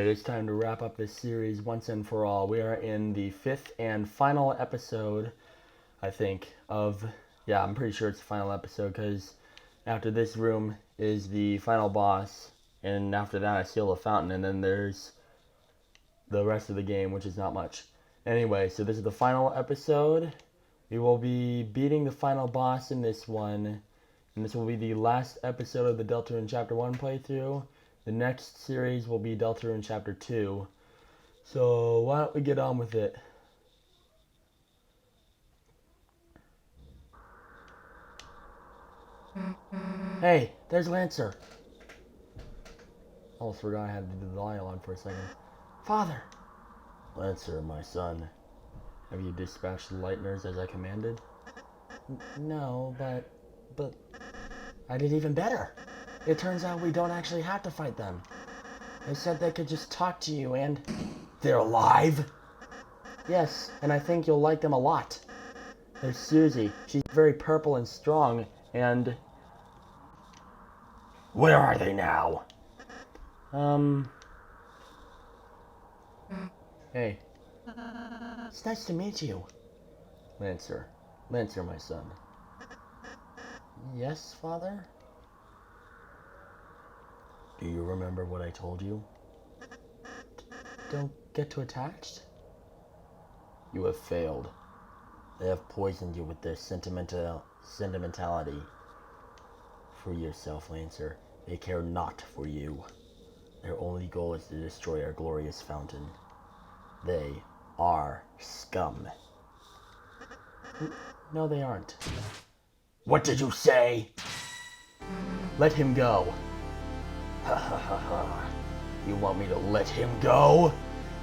it is time to wrap up this series once and for all. We are in the 5th and final episode, I think, I'm pretty sure it's the final episode, because after this room is the final boss, and after that I seal the fountain, and then there's the rest of the game, which is not much. Anyway, so this is the final episode. We will be beating the final boss in this one, and this will be the last episode of the Deltarune Chapter 1 playthrough. The next series will be Deltarune Chapter 2. So why don't we get on with it? Hey, there's Lancer. Almost forgot I had to do the dialogue for a second. Father! Lancer, my son. Have you dispatched the Lightners as I commanded? No, but I did even better. It turns out we don't actually have to fight them. They said they could just talk to you and... They're alive? Yes, and I think you'll like them a lot. There's Susie. She's very purple and strong, and... Where are they now? Hey. It's nice to meet you. Lancer, my son. Yes, Father? Do you remember what I told you? Don't get too attached? You have failed. They have poisoned you with their sentimentality. Free yourself, Lancer. They care not for you. Their only goal is to destroy our glorious fountain. They are scum. No, they aren't. What did you say? Let him go. Ha ha ha ha. You want me to let him go?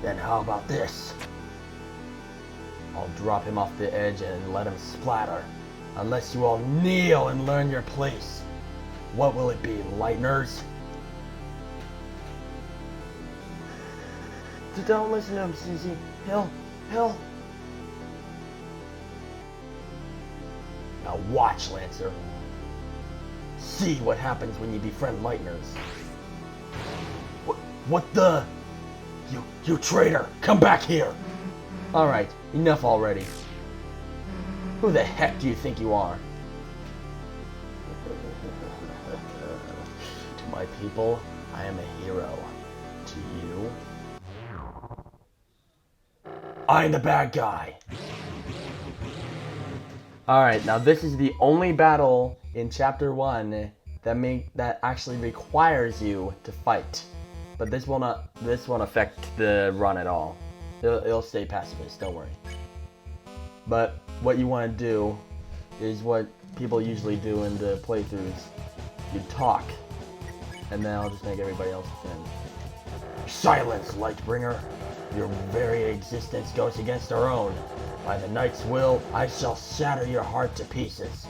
Then how about this? I'll drop him off the edge and let him splatter. Unless you all kneel and learn your place. What will it be, Lightners? Don't listen to him, Susie. He'll... Now watch, Lancer. See what happens when you befriend Lightners. What the? You traitor! Come back here! Alright, enough already. Who the heck do you think you are? To my people, I am a hero. To you, I'm the bad guy. Alright, now this is the only battle in Chapter 1 that actually requires you to fight. But this won't affect the run at all. It'll stay pacifist, don't worry. But what you want to do is what people usually do in the playthroughs. You talk, and then I'll just make everybody else defend. Silence, Lightbringer! Your very existence goes against our own. By the Knight's will, I shall shatter your heart to pieces.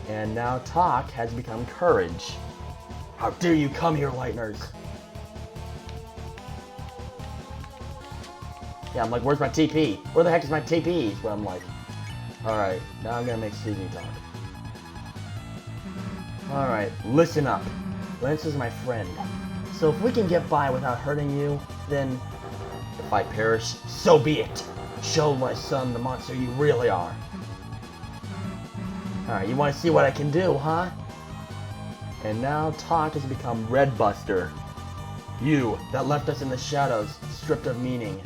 And now talk has become courage. How dare you come here, Lightners? Yeah, I'm like, where's my TP? Where the heck is my TP? Is what I'm like. Alright, now I'm gonna make Susie talk. Alright, listen up. Lancer's my friend. So if we can get by without hurting you, then if I perish, so be it. Show my son the monster you really are. Alright, you want to see what I can do, huh? And now talk has become Redbuster. You, that left us in the shadows, stripped of meaning.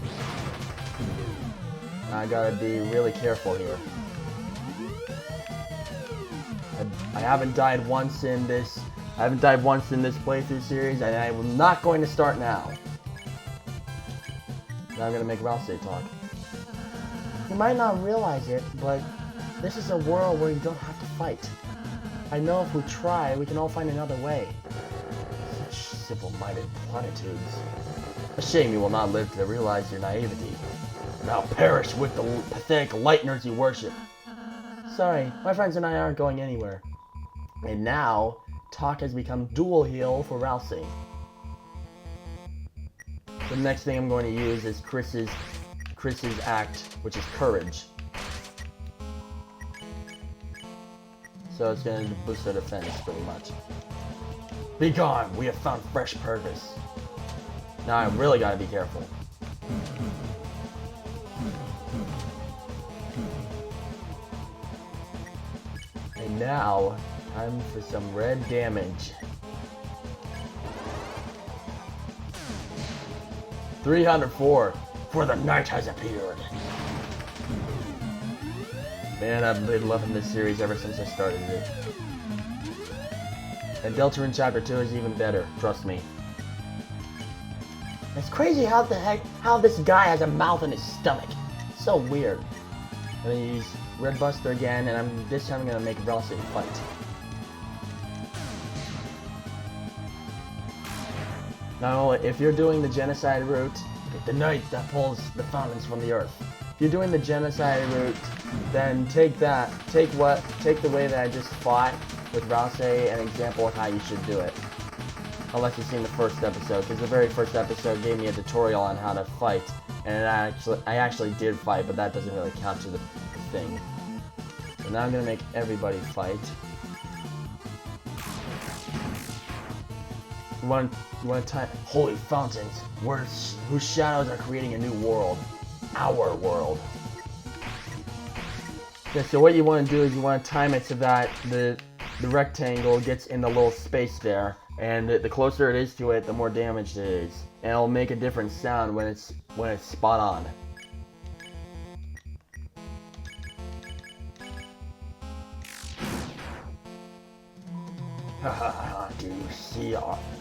I gotta be really careful here. I haven't died once in this playthrough series, and I'm not going to start now. Now I'm gonna make Rousey talk. You might not realize it, but this is a world where you don't have to fight. I know if we try, we can all find another way. Such simple-minded platitudes. A shame you will not live to realize your naivety. Now perish with the pathetic Lightners you worship. Sorry, my friends and I aren't going anywhere. And now, talk has become dual heal for Rousey. The next thing I'm going to use is Chris's act, which is courage. So it's going to boost our defense pretty much. Be gone, we have found fresh purpose. Now I really gotta be careful. And now, time for some red damage. 304, for the night has appeared. Man, I've been loving this series ever since I started it. And Deltarune Chapter 2 is even better, trust me. It's crazy how this guy has a mouth in his stomach. So weird. I'm gonna use Red Buster again, and this time I'm gonna make Ralsei fight. Now, if you're doing the genocide route, the knight that pulls the fountains from the earth. If you're doing the genocide route, then take the way that I just fought with Ralsei, an example of how you should do it. Unless you've seen the first episode, because the very first episode gave me a tutorial on how to fight, and I actually did fight, but that doesn't really count to the thing. So now I'm gonna make everybody fight. You want to type holy fountains, whose shadows are creating a new world, our world. Yeah, so what you want to do is you want to time it so that the rectangle gets in the little space there, and the closer it is to it, the more damaged it is, and it'll make a different sound when it's spot on.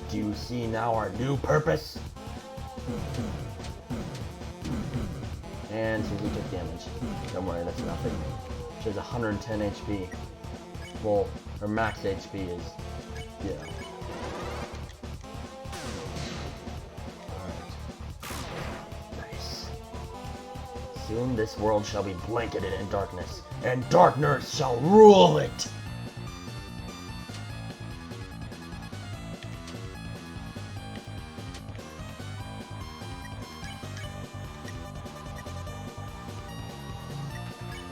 Do you see now our new purpose? And Susie took damage. Don't worry, that's nothing. She has 110 HP. Well, her max HP is, yeah. Alright. Nice. Soon this world shall be blanketed in darkness, and darkness shall rule it!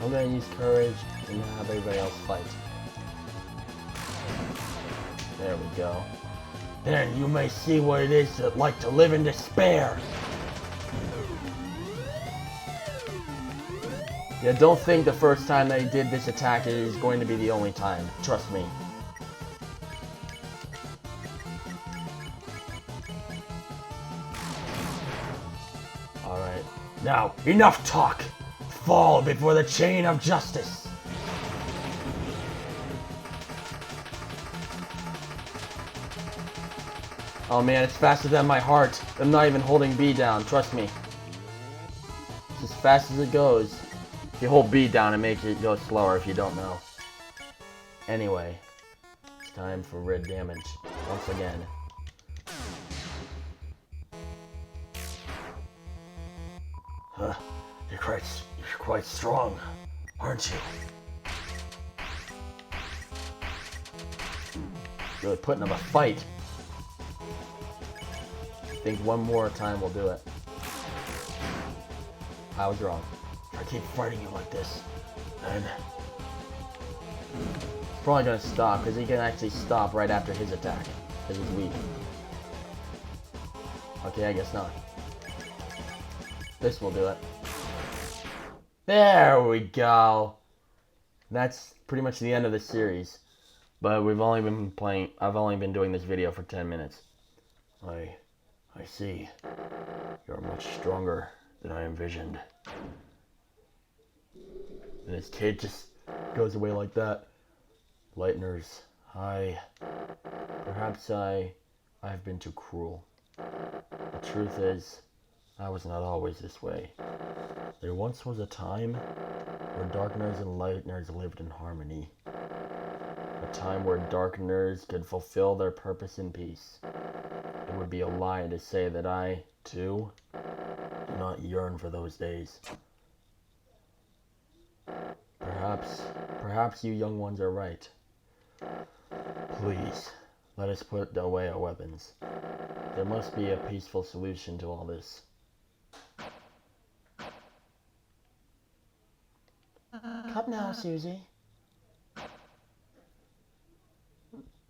I'm gonna use courage and have everybody else fight. There we go. Then you may see what it is like to live in despair. Yeah, don't think the first time they did this attack is going to be the only time. Trust me. Alright. Now, enough talk! Fall before the chain of justice! Oh man, it's faster than my heart. I'm not even holding B down, trust me. It's as fast as it goes. If you hold B down, it makes it go slower if you don't know. Anyway, it's time for red damage, once again. Huh, you're quite strong, aren't you? Really putting up a fight. I think one more time will do it. I was wrong. If I keep fighting you like this, then he's probably gonna stop, because he can actually stop right after his attack, because he's weak. Okay, I guess not. This will do it. There we go. That's pretty much the end of the series. But I've only been doing this video for 10 minutes. I see. You're much stronger than I envisioned. And his kid just goes away like that. Lightners, perhaps I've been too cruel. The truth is, I was not always this way. There once was a time where Darkners and Lightners lived in harmony. A time where Darkners could fulfill their purpose in peace. It would be a lie to say that I, too, do not yearn for those days. Perhaps you young ones are right. Please, let us put away our weapons. There must be a peaceful solution to all this. Come now, Susie.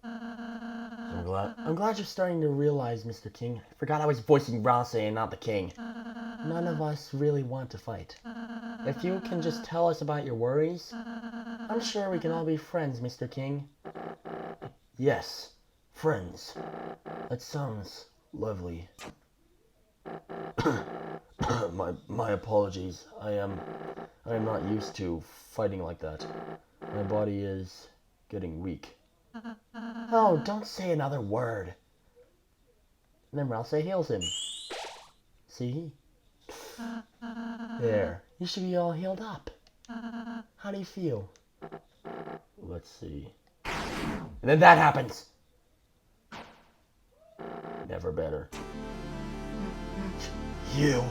I'm I'm glad you're starting to realize, Mr. King. I forgot I was voicing Rouse and not the king. None of us really want to fight. If you can just tell us about your worries, I'm sure we can all be friends, Mr. King. Yes, friends. That sounds lovely. My apologies. I am not used to fighting like that. My body is getting weak. Oh, don't say another word. And then Rouse heals him. See? There. You should be all healed up. How do you feel? Let's see. And then that happens. Never better. You.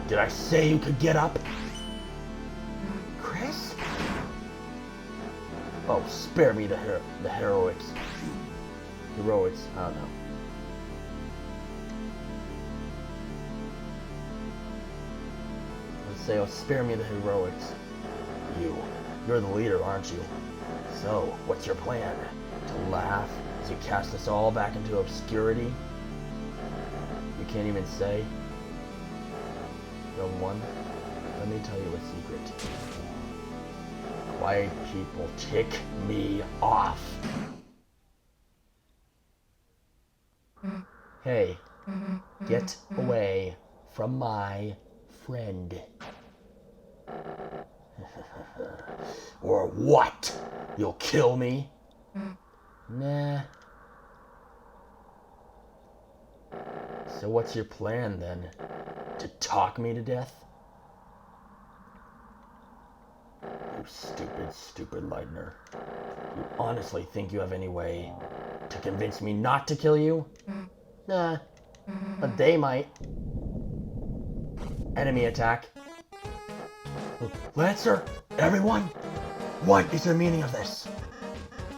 Did I say you could get up? Chris? Oh, spare me the heroics. Heroics, I don't know. Let's say, oh, spare me the heroics. You're the leader, aren't you? So, what's your plan? To laugh as you cast us all back into obscurity? You can't even say? Young one, let me tell you a secret. Quiet people tick me off. Hey, get away from my friend. Or what? You'll kill me? Nah. So what's your plan then? To talk me to death? You stupid Lightner. You honestly think you have any way to convince me not to kill you? Nah, but they might. Enemy attack. Lancer, everyone, what is the meaning of this?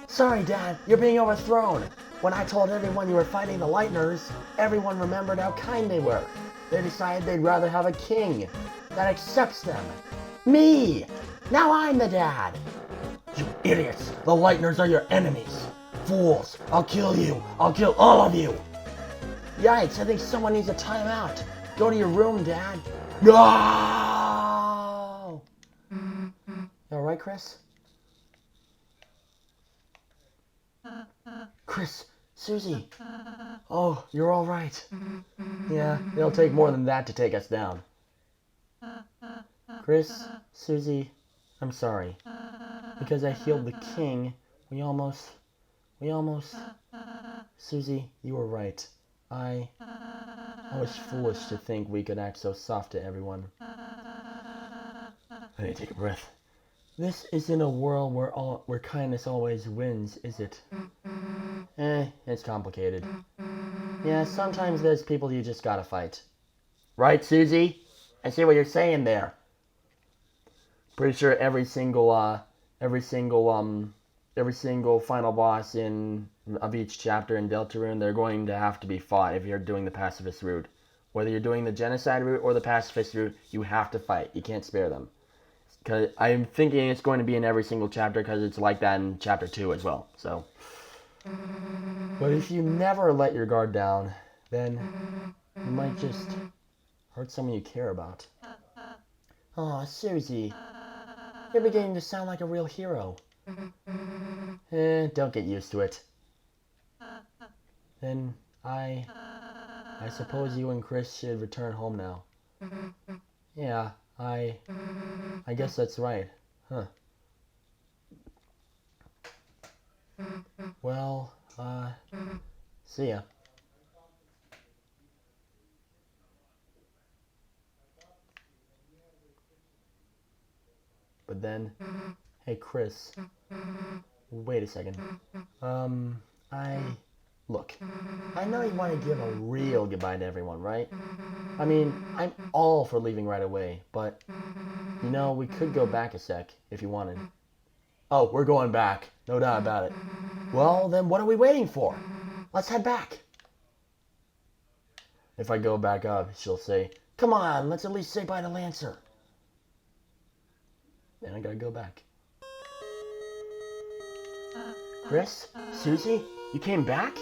Sorry, Dad, you're being overthrown. When I told everyone you were fighting the Lightners, everyone remembered how kind they were. They decided they'd rather have a king that accepts them. Me! Now I'm the dad! You idiots! The Lightners are your enemies! Fools! I'll kill you! I'll kill all of you! Yikes, I think someone needs a timeout. Go to your room, Dad. No! You alright, Chris? Chris, Susie. Oh, you're alright. Yeah, it'll take more than that to take us down. Chris, Susie, I'm sorry. Because I healed the king, we almost... Susie, you were right. I was foolish to think we could act so soft to everyone. I need to take a breath. This isn't a world where kindness always wins, is it? It's complicated. Yeah, sometimes there's people you just gotta fight. Right, Susie? I see what you're saying there. Pretty sure every single final boss of each chapter in Deltarune, they're going to have to be fought if you're doing the pacifist route. Whether you're doing the genocide route or the pacifist route, you have to fight. You can't spare them. Because I'm thinking it's going to be in every single chapter because it's like that in chapter 2 as well. So, but if you never let your guard down, then you might just hurt someone you care about. Aw, Susie, you're beginning to sound like a real hero. Don't get used to it. Then I suppose you and Chris should return home now. Yeah, I guess that's right. Huh. Well, see ya. But then, hey Chris, wait a second. Look, I know you want to give a real goodbye to everyone, right? I mean, I'm all for leaving right away, but, you know, we could go back a sec, if you wanted. Oh, we're going back. No doubt about it. Well, then what are we waiting for? Let's head back. If I go back up, she'll say, come on, let's at least say bye to Lancer. Then I gotta go back. Chris? Susie? You came back?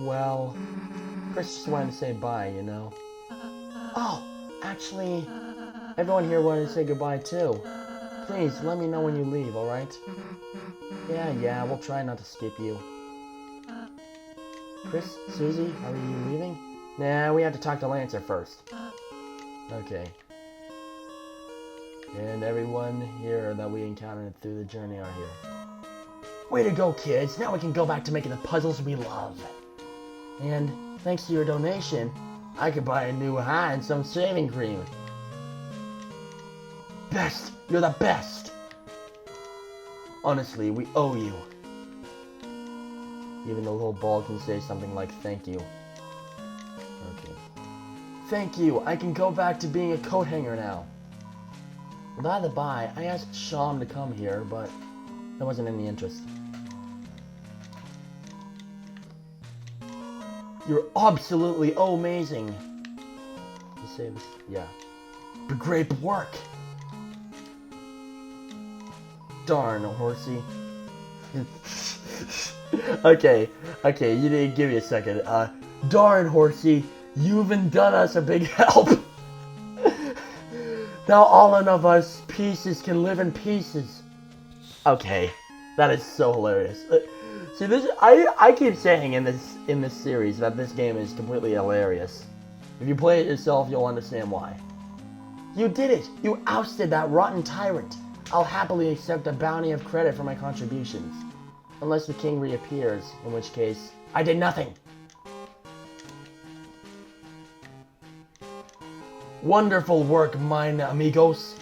Well, Chris just wanted to say bye, you know. Oh, actually, everyone here wanted to say goodbye too. Please, let me know when you leave, alright? Yeah, we'll try not to skip you. Chris, Susie, are you leaving? Nah, we have to talk to Lancer first. Okay. And everyone here that we encountered through the journey are here. Way to go, kids! Now we can go back to making the puzzles we love. And thanks to your donation, I could buy a new hat and some shaving cream. Best! You're the best! Honestly, we owe you. Even the little ball can say something like thank you. Okay. Thank you! I can go back to being a coat hanger now. By the by, I asked Sham to come here, but there wasn't any interest. You're absolutely amazing. You say this? Yeah. Great work. Darn, Horsey. Okay, you didn't give me a second. Darn, Horsey, you even done us a big help. Now all of us pieces can live in pieces. Okay, that is so hilarious. See, I keep saying in this series that this game is completely hilarious. If you play it yourself, you'll understand why. You did it! You ousted that rotten tyrant! I'll happily accept a bounty of credit for my contributions. Unless the king reappears, in which case, I did nothing! Wonderful work, mine amigos!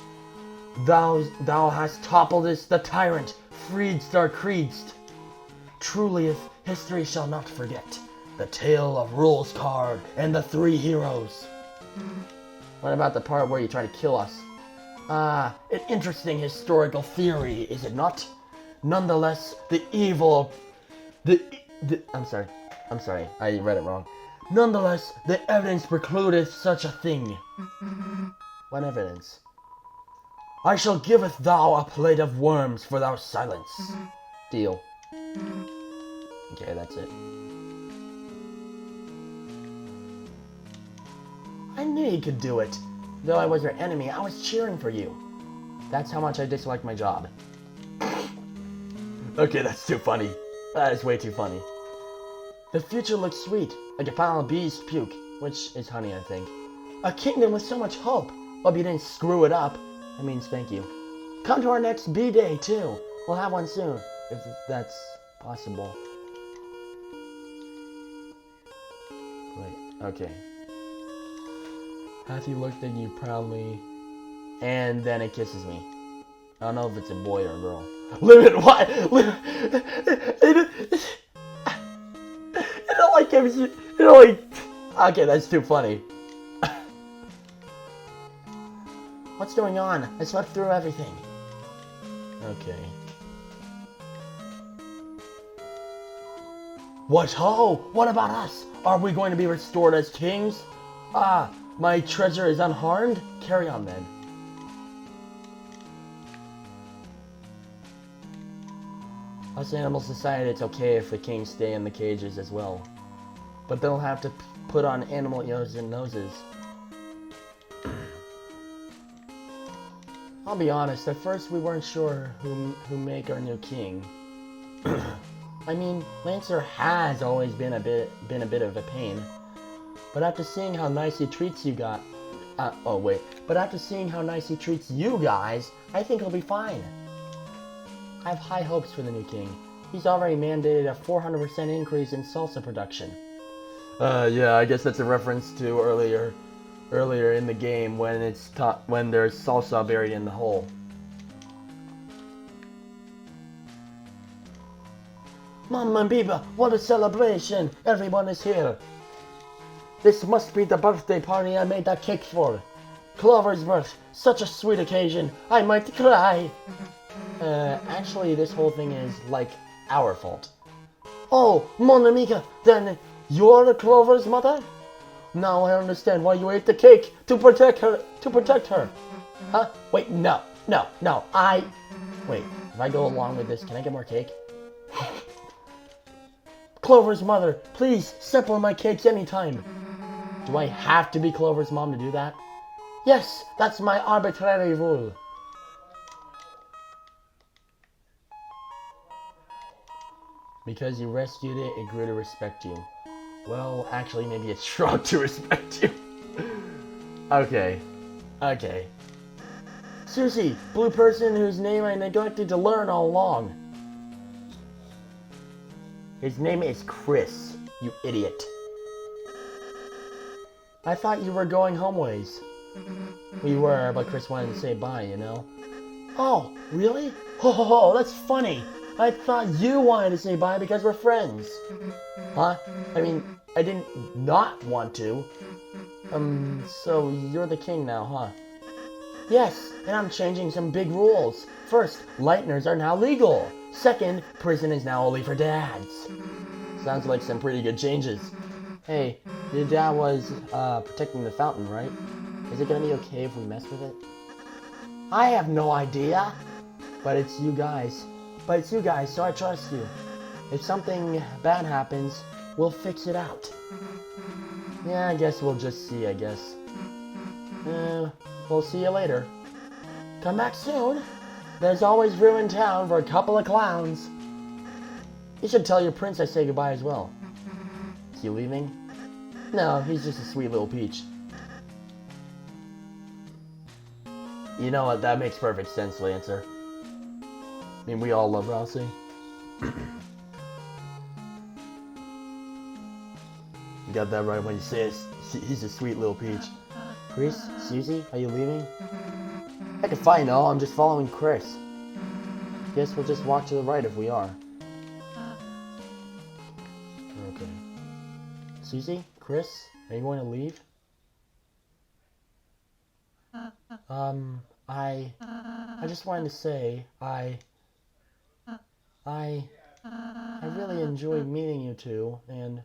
Thou hast toppled the tyrant, freedst our creedst. Truly, if history shall not forget the tale of Rules Card and the three heroes. What about the part where you try to kill us? An interesting historical theory, is it not? Nonetheless, I'm sorry, I read it wrong. Nonetheless, the evidence precludeth such a thing. What evidence? I shall giveth thou a plate of worms for thou silence. Deal. Okay, that's it. I knew you could do it. Though I was your enemy, I was cheering for you. That's how much I dislike my job. Okay, that's too funny. That is way too funny. The future looks sweet, like a pile of bees' puke, which is honey, I think. A kingdom with so much hope. Hope you didn't screw it up. That means thank you. Come to our next bee day, too. We'll have one soon, if that's possible. Wait, okay. Hathy looked at you proudly, and then it kisses me. I don't know if it's a boy or a girl. Limit what? Okay, that's too funny. What's going on? I swept through everything. Okay. What ho? What about us? Are we going to be restored as kings? My treasure is unharmed? Carry on then. Us Animal Society, it's okay if the kings stay in the cages as well. But they'll have to put on animal ears and noses. I'll be honest, at first we weren't sure who make our new king. I mean, Lancer has always been a bit of a pain. But after seeing how nice he treats you guys, But after seeing how nice he treats you guys, I think he'll be fine. I have high hopes for the new king. He's already mandated a 400% increase in salsa production. Yeah, I guess that's a reference to earlier in the game when when there's salsa buried in the hole. Mamma Mia, what a celebration! Everyone is here. This must be the birthday party I made that cake for. Clover's birth, such a sweet occasion, I might cry. Actually, this whole thing is like our fault. Oh, Mon Amica, then you're Clover's mother? Now I understand why you ate the cake, to protect her. Huh? Wait, no, wait, if I go along with this, can I get more cake? Clover's mother, please step on my cakes anytime. Do I have to be Clover's mom to do that? Yes, that's my arbitrary rule. Because you rescued it, it grew to respect you. Well, actually, maybe it's shrunk to respect you. Okay. Susie, blue person whose name I neglected to learn all along. His name is Chris, you idiot. I thought you were going homeways. We were, but Chris wanted to say bye, you know? Oh, really? Ho, that's funny. I thought you wanted to say bye because we're friends. Huh? I mean, I didn't not want to. So you're the king now, huh? Yes, and I'm changing some big rules. First, lighteners are now legal. Second, prison is now only for dads. Sounds like some pretty good changes. Hey, your dad was, protecting the fountain, right? Is it gonna be okay if we mess with it? I have no idea. But it's you guys, so I trust you. If something bad happens, we'll fix it out. Yeah, I guess we'll just see, I guess. We'll see you later. Come back soon. There's always room in town for a couple of clowns. You should tell your prince I say goodbye as well. Is he leaving? No, he's just a sweet little peach. You know what, that makes perfect sense, Lancer. I mean, we all love Ralsei. You got that right when you say it. He's a sweet little peach. Chris? Susie? Are you leaving? Heck if I know, I'm just following Chris. Guess we'll just walk to the right if we are. Okay. Susie? Chris? Are you going to leave? I just wanted to say, I really enjoyed meeting you two, and...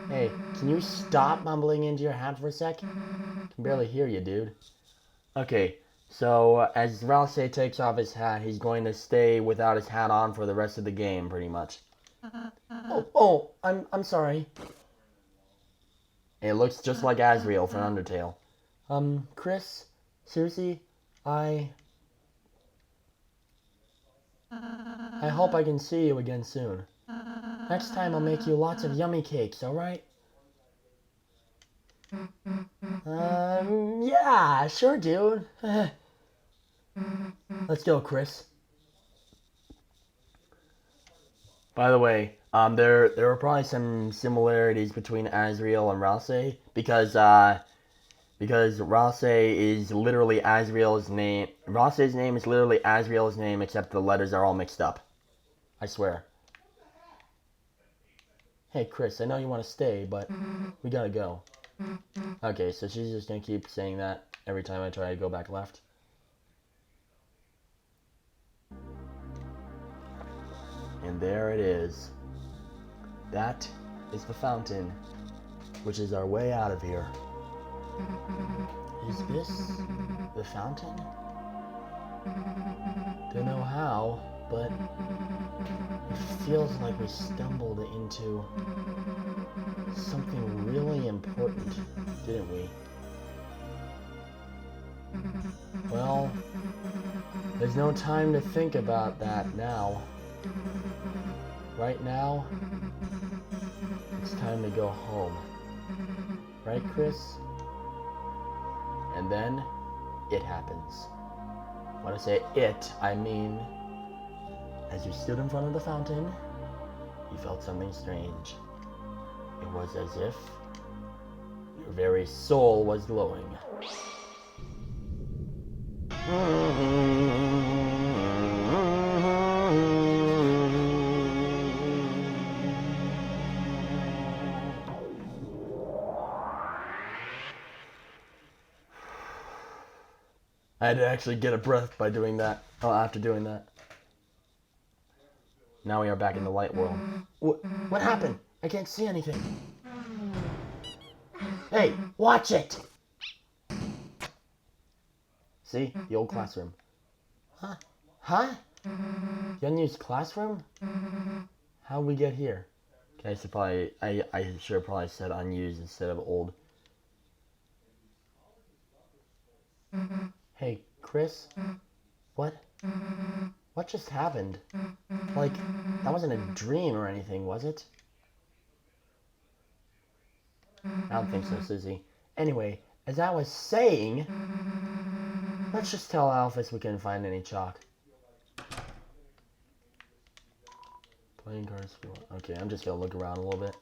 Hey, can you stop mumbling into your hat for a sec? I can barely hear you, dude. Okay, so as Ralsei takes off his hat, he's going to stay without his hat on for the rest of the game, pretty much. I'm sorry. It looks just like Asriel from Undertale. Chris? Seriously? I hope I can see you again soon. Next time I'll make you lots of yummy cakes, alright? Yeah, sure, dude. Let's go, Chris. By the way, there were probably some similarities between Asriel and Ralsei, because Ralsei is literally Asriel's name. Ralsei's name is literally Asriel's name, except the letters are all mixed up. I swear. Hey, Chris, I know you want to stay, but we gotta go. Okay, so she's just gonna keep saying that every time I try to go back left. And there it is. That is the fountain, which is our way out of here. Is this the fountain? Don't know how, but it feels like we stumbled into something really important, didn't we? Well, there's no time to think about that now. Right now, it's time to go home. Right, Chris? And then, it happens. When I say it, I mean, as you stood in front of the fountain, you felt something strange. It was as if your very soul was glowing. I had to actually get a breath by doing that. Oh, after doing that. Now we are back in the light world. What happened? I can't see anything. Hey, watch it! See? The old classroom. Huh? The unused classroom? How'd we get here? Okay, I should probably, I should have probably said unused instead of old. Hey, Chris? What? What just happened? Like, that wasn't a dream or anything, was it? I don't think so, Susie. Anyway, as I was saying, let's just tell Alphys we couldn't find any chalk. Playing cards. Okay, I'm just gonna look around a little bit.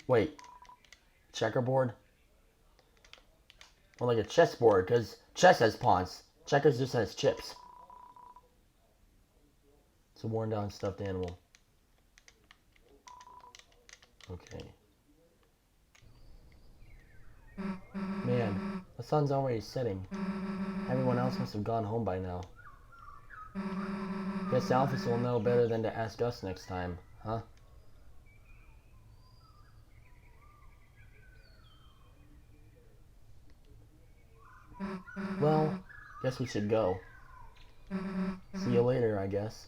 Wait. Checkerboard? More like a chessboard, because chess has pawns. Checkers just has chips. It's a worn down stuffed animal. Okay. Man, the sun's already setting. Everyone else must have gone home by now. Guess Alphys will know better than to ask us next time, huh? Well, guess we should go. See you later, I guess.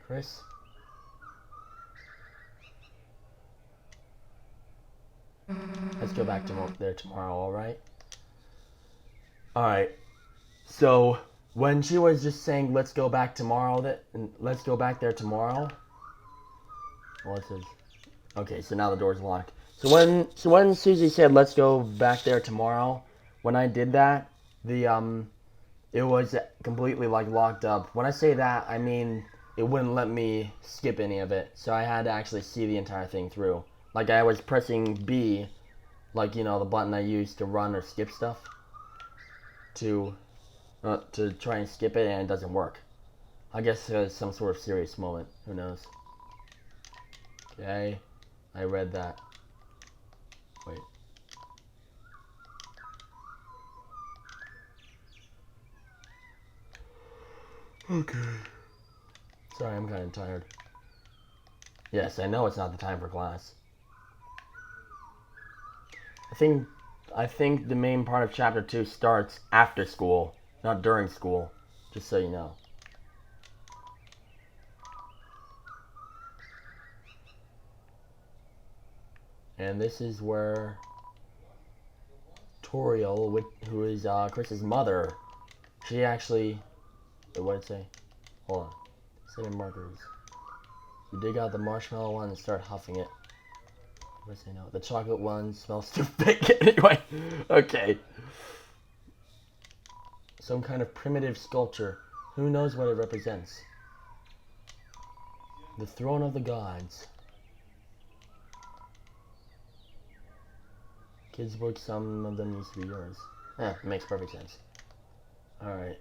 Chris? Let's go back to there tomorrow, alright? Alright. So, when she was just saying, let's go back tomorrow, let's go back there tomorrow. What's this? Okay, so now the door's locked. So when Susie said, let's go back there tomorrow, when I did that, it was completely, like, locked up. When I say that, I mean, it wouldn't let me skip any of it. So I had to actually see the entire thing through. Like, I was pressing B, like, you know, the button I use to run or skip stuff, to try and skip it, and it doesn't work. I guess there's some sort of serious moment. Who knows? Okay, I read that. Wait. Okay. Sorry, I'm kind of tired. Yes, I know it's not the time for class. I think the main part of chapter 2 starts after school, not during school, just so you know. And this is where Toriel, who is Chris's mother, she actually, what did it say? Hold on. Set in markers. You dig out the marshmallow one and start huffing it. What did I say no? The chocolate one smells too fake. Anyway, okay. Some kind of primitive sculpture. Who knows what it represents? The throne of the gods. Kids' books, some of them used to be yours. Eh, makes perfect sense. Alright.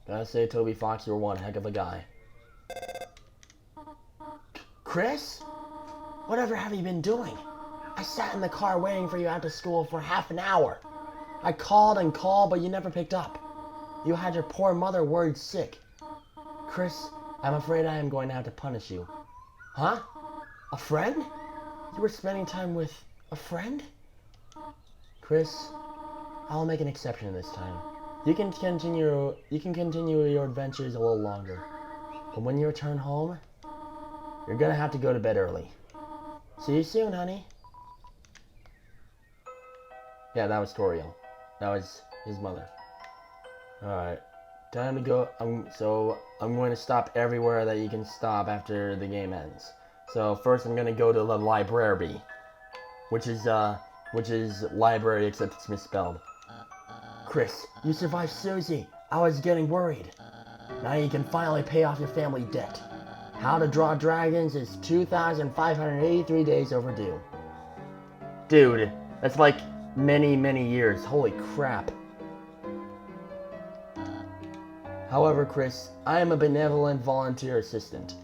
Gotta say, Toby Fox, you're one heck of a guy. Chris? Whatever have you been doing? I sat in the car waiting for you after school for half an hour. I called and called, but you never picked up. You had your poor mother worried sick. Chris, I'm afraid I am going to have to punish you. Huh? A friend? You were spending time with a friend? Chris, I'll make an exception this time. You can continue your adventures a little longer. But when you return home, you're gonna have to go to bed early. See you soon, honey. Yeah, that was Toriel. That was his mother. Alright. Time to go. I'm going to stop everywhere that you can stop after the game ends. So first I'm gonna go to the library. Which is library except it's misspelled. Chris, you survived Susie. I was getting worried. Now you can finally pay off your family debt. How to Draw Dragons is 2,583 days overdue. Dude, that's like many, many years. Holy crap. However, Chris, I am a benevolent volunteer assistant.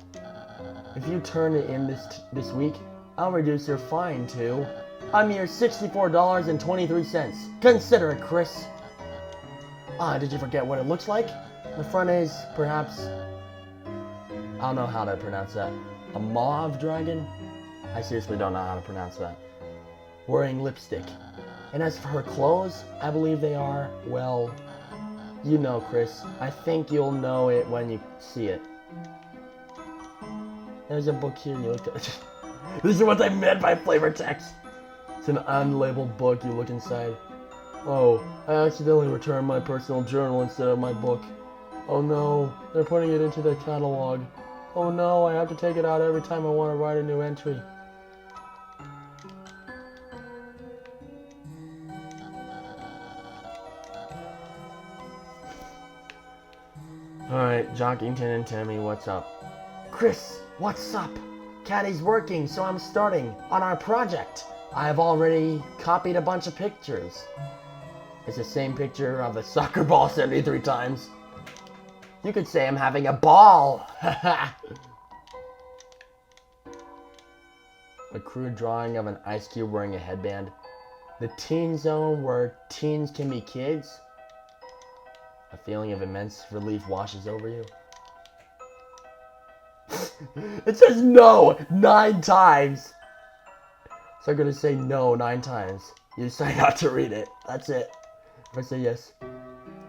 If you turn it in this week, I'll reduce your fine to a mere $64.23. Consider it, Chris. Did you forget what it looks like? The front is, perhaps, I don't know how to pronounce that. A mauve dragon? I seriously don't know how to pronounce that. wearing lipstick. And as for her clothes, I believe they are, well, you know, Chris. I think you'll know it when you see it. There's a book here you look at. This is what I meant by flavor text. It's an unlabeled book. You look inside. Oh, I accidentally returned my personal journal instead of my book. Oh no, they're putting it into their catalog. Oh no, I have to take it out every time I want to write a new entry. Alright, Jockington and Tammy, what's up? Chris, what's up? Caddy's working, so I'm starting on our project. I've already copied a bunch of pictures. It's the same picture of the soccer ball 73 times. You could say I'm having a ball. A crude drawing of an ice cube wearing a headband. The teen zone where teens can be kids. A feeling of immense relief washes over you. It says no 9 times. So I'm going to say no 9 times. You decide not to read it. That's it. If I say yes.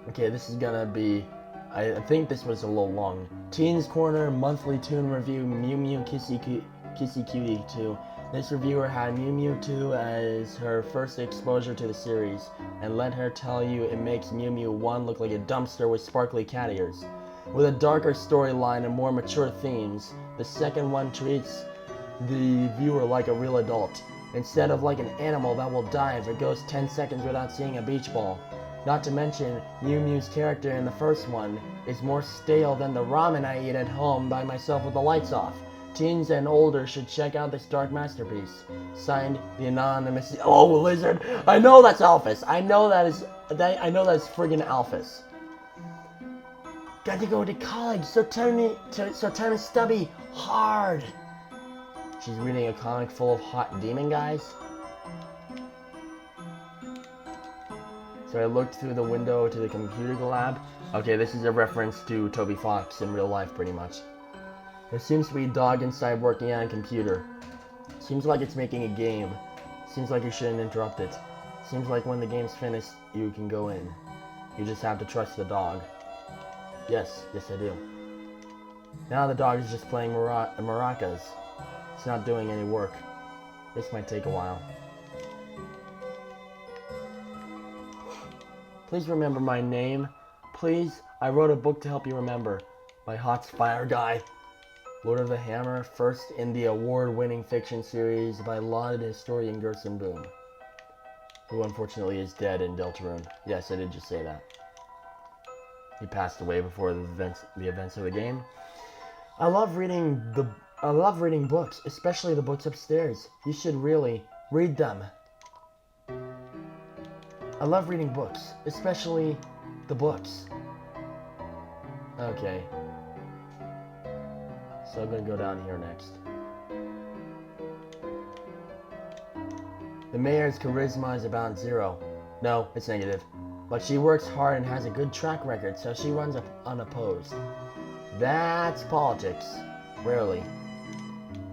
Okay, this is going to be... I think this was a little long. Teens Corner Monthly Toon Review Mew Mew Kissy Cutie 2. This reviewer had Mew Mew 2 as her first exposure to the series, and let her tell you it makes Mew Mew 1 look like a dumpster with sparkly cat ears. With a darker storyline and more mature themes, the second one treats the viewer like a real adult, instead of like an animal that will die if it goes 10 seconds without seeing a beach ball. Not to mention, Mew Mew's character in the first one is more stale than the ramen I eat at home by myself with the lights off. Teens and older should check out this dark masterpiece. Signed, the anonymous... Oh, Lizard! I know that's Alphys! I know that's friggin' Alphys. Got to go to college, so time is stubby hard. She's reading a comic full of hot demon guys. So I looked through the window to the computer lab. Okay, this is a reference to Toby Fox in real life, pretty much. There seems to be a dog inside working on a computer. Seems like it's making a game. Seems like you shouldn't interrupt it. Seems like when the game's finished, you can go in. You just have to trust the dog. Yes I do. Now the dog is just playing maracas. It's not doing any work. This might take a while. Please remember my name. Please, I wrote a book to help you remember. My Hot's Fire Guy. Lord of the Hammer, first in the award-winning fiction series by lauded historian Gerson Boom, who unfortunately is dead in Deltarune. Yes, I did just say that. He passed away before the events of the game. I love reading books, especially the books upstairs. You should really read them. I love reading books, especially the books. Okay. So I'm gonna go down here next. The mayor's charisma is about 0. No, it's negative. But she works hard and has a good track record, so she runs unopposed. That's politics. Rarely.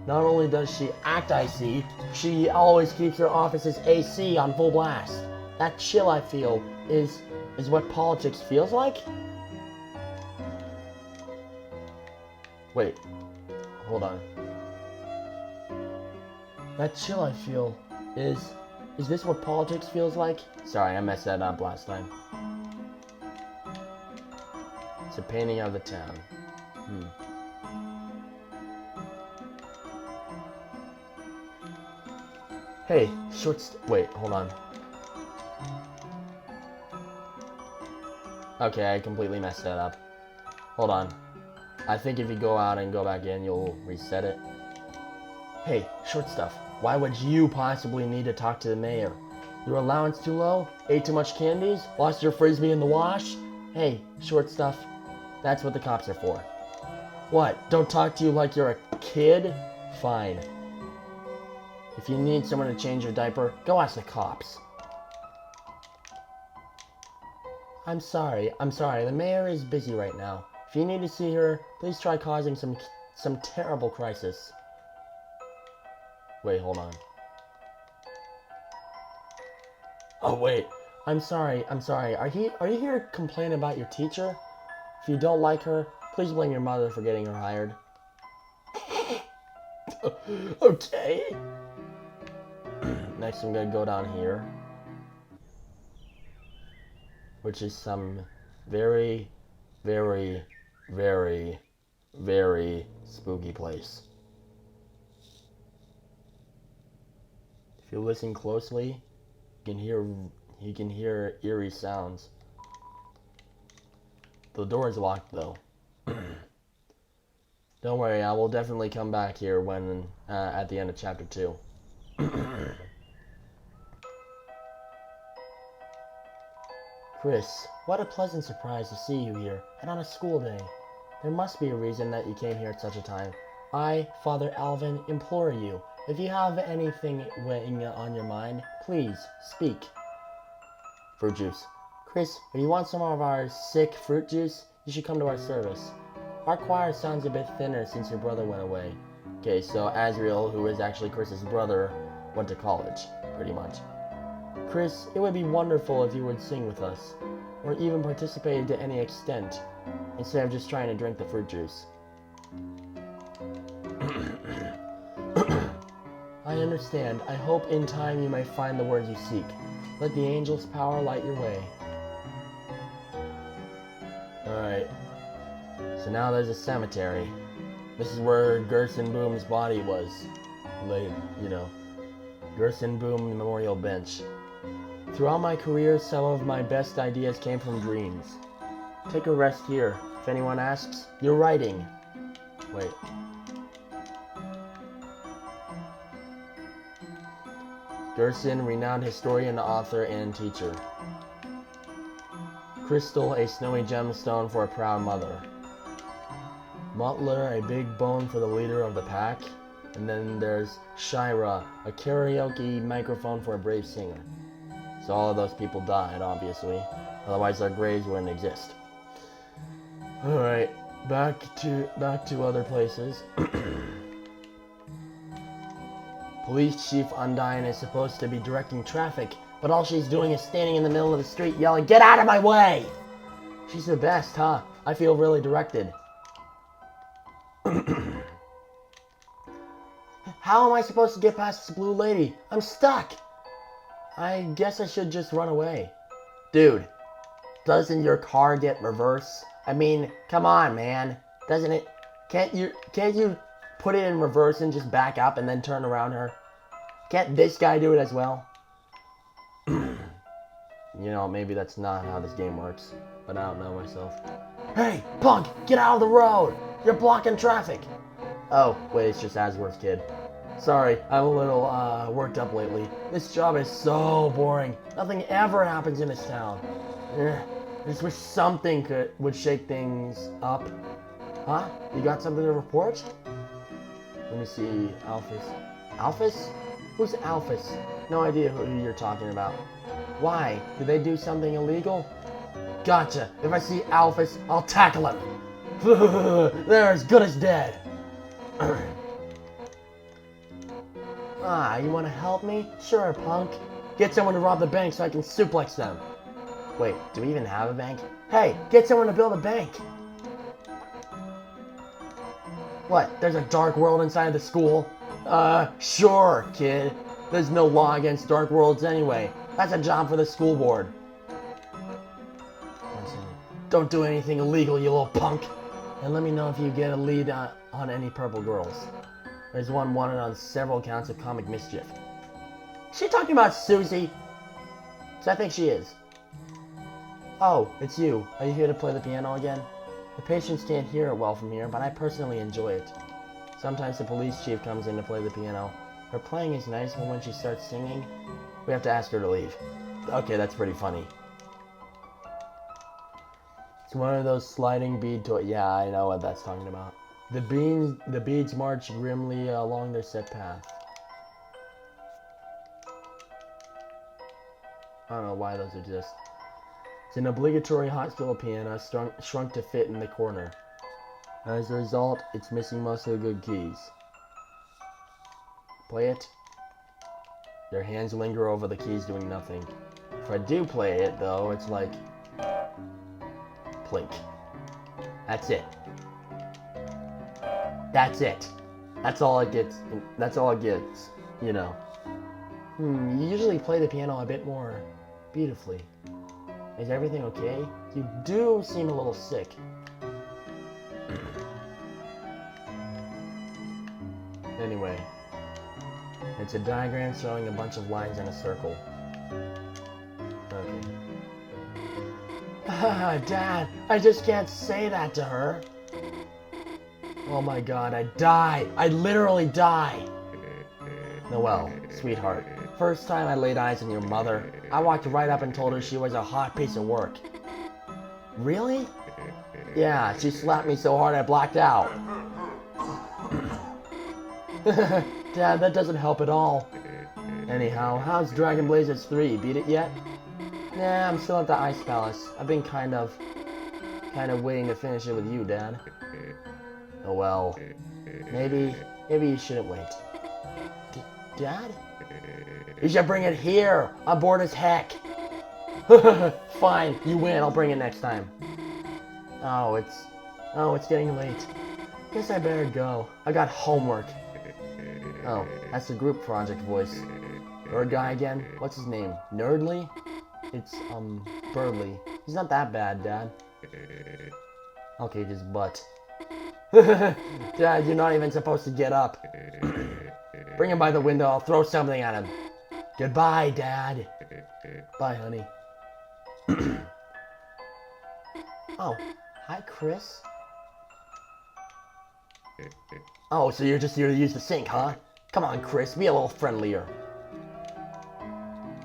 Not only does she act icy, she always keeps her office's AC on full blast. That chill I feel is what politics feels like? Wait. Hold on. That chill I feel is this what politics feels like? Sorry, I messed that up last time. It's a painting of the town. Hey, wait, hold on. Okay, I completely messed that up. Hold on. I think if you go out and go back in, you'll reset it. Hey, short stuff. Why would you possibly need to talk to the mayor? Your allowance too low? Ate too much candies? Lost your frisbee in the wash? Hey, short stuff. That's what the cops are for. What? Don't talk to you like you're a kid? Fine. If you need someone to change your diaper, go ask the cops. I'm sorry. The mayor is busy right now. If you need to see her, please try causing some terrible crisis. Wait, hold on. Oh, wait. I'm sorry. Are you here to complain about your teacher? If you don't like her, please blame your mother for getting her hired. Okay. Next, I'm gonna go down here, which is some very, very, very, very spooky place. If you listen closely, you can hear eerie sounds. The door is locked, though. Don't worry, I will definitely come back here when at the end of chapter 2. Chris, what a pleasant surprise to see you here, and on a school day. There must be a reason that you came here at such a time. I, Father Alvin, implore you, if you have anything weighing on your mind, please, speak. Fruit juice. Chris, if you want some of our sick fruit juice, you should come to our service. Our choir sounds a bit thinner since your brother went away. Okay, so Azriel, who is actually Chris's brother, went to college, pretty much. Chris, it would be wonderful if you would sing with us, or even participate to any extent, instead of just trying to drink the fruit juice. I understand. I hope in time you may find the words you seek. Let the angel's power light your way. Alright. So now there's a cemetery. This is where Gerson Boom's body was laid, Gerson Boom Memorial Bench. Throughout my career, some of my best ideas came from dreams. Take a rest here. If anyone asks, you're writing. Wait. Gerson, renowned historian, author, and teacher. Crystal, a snowy gemstone for a proud mother. Mutler, a big bone for the leader of the pack. And then there's Shira, a karaoke microphone for a brave singer. So all of those people died, obviously. Otherwise their graves wouldn't exist. Alright, back to other places. Police Chief Undyne is supposed to be directing traffic, but all she's doing is standing in the middle of the street yelling, "Get out of my way!" She's the best, huh? I feel really directed. How am I supposed to get past this blue lady? I'm stuck! I guess I should just run away. Dude, doesn't your car get reverse? I mean, come on, man. Doesn't it? Can't you put it in reverse and just back up and then turn around her? Can't this guy do it as well? Maybe that's not how this game works, but I don't know myself. Hey, punk, get out of the road! You're blocking traffic! Oh, wait, it's just Asworth's kid. Sorry, I'm a little worked up lately. This job is so boring. Nothing ever happens in this town. I just wish something would shake things up. Huh? You got something to report? Let me see. Alphys. Alphys? Who's Alphys? No idea who you're talking about. Why? Did they do something illegal? Gotcha. If I see Alphys, I'll tackle him. They're as good as dead. You want to help me? Sure, punk. Get someone to rob the bank so I can suplex them. Wait, do we even have a bank? Hey, get someone to build a bank. What, there's a dark world inside the school? Sure, kid. There's no law against dark worlds anyway. That's a job for the school board. Don't do anything illegal, you little punk. And let me know if you get a lead on any purple girls. There's one wanted on several counts of comic mischief. Is she talking about Susie? So I think she is. Oh, it's you. Are you here to play the piano again? The patients can't hear it well from here, but I personally enjoy it. Sometimes the police chief comes in to play the piano. Her playing is nice, but when she starts singing, we have to ask her to leave. Okay, that's pretty funny. It's one of those sliding bead toys. Yeah, I know what that's talking about. The beads march grimly along their set path. I don't know why those exist. It's an obligatory hospital piano shrunk to fit in the corner. As a result, it's missing most of the good keys. Play it. Your hands linger over the keys doing nothing. If I do play it, though, it's like... Plink. That's it. That's it. That's all it gets. That's all it gets, you know. You usually play the piano a bit more beautifully. Is everything okay? You do seem a little sick. Anyway, it's a diagram showing a bunch of lines in a circle. Okay. Dad, I just can't say that to her. Oh my god, I die. I literally die. Noelle, sweetheart, first time I laid eyes on your mother, I walked right up and told her she was a hot piece of work. Really? Yeah, she slapped me so hard I blacked out. Dad, that doesn't help at all. Anyhow, how's Dragon Blazers 3? Beat it yet? Nah, I'm still at the Ice Palace. I've been kind of waiting to finish it with you, Dad. Oh well, maybe you shouldn't wait. Dad? You should bring it here! I'm bored as heck! Fine, you win, I'll bring it next time. Oh, it's getting late. Guess I better go. I got homework. Oh, that's the group project voice. Nerd guy again? What's his name? Nerdly? It's, Birdly. He's not that bad, Dad. Okay, just butt. Dad, you're not even supposed to get up. Bring him by the window, I'll throw something at him. Goodbye, Dad. Bye, honey. Oh, hi, Chris. Oh, so you're just here to use the sink, huh? Come on, Chris, be a little friendlier.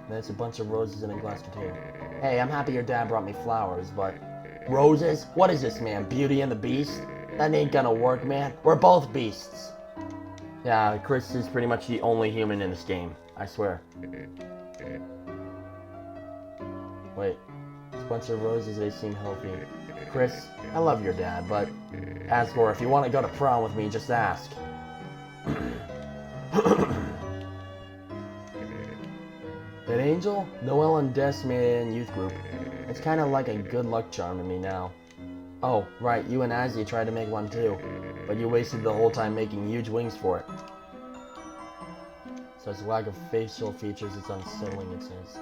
There's a bunch of roses in a glass container. Hey, I'm happy your dad brought me flowers, but... Roses? What is this, man? Beauty and the Beast? That ain't gonna work, man. We're both beasts. Yeah, Chris is pretty much the only human in this game. I swear. Wait. This bunch of roses, they seem healthy. Chris, I love your dad, but... As for if you want to go to prom with me, just ask. That Angel, Noelle, and Des made it in youth group. It's kind of like a good luck charm to me now. Oh, right, you and Azzy tried to make one too, but you wasted the whole time making huge wings for it. So its lack of facial features is unsettling, it says.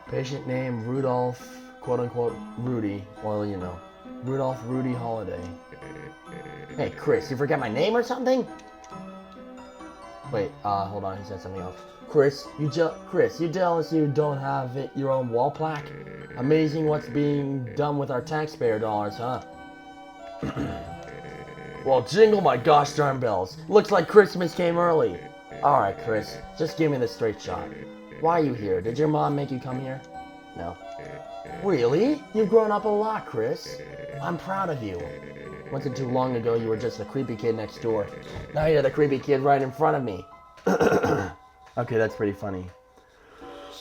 Patient name, Rudolph, quote-unquote, Rudy. Well, you know. Rudolph Rudy Holiday. Hey, Chris, you forget my name or something? Wait, hold on, he said something else. Chris, you jealous you don't have your own wall plaque? Amazing what's being done with our taxpayer dollars, huh? Well, jingle my gosh darn bells. Looks like Christmas came early. Alright, Chris, just give me the straight shot. Why are you here? Did your mom make you come here? No. Really? You've grown up a lot, Chris. I'm proud of you. Wasn't too long ago you were just the creepy kid next door. Now you're the creepy kid right in front of me. Okay, that's pretty funny.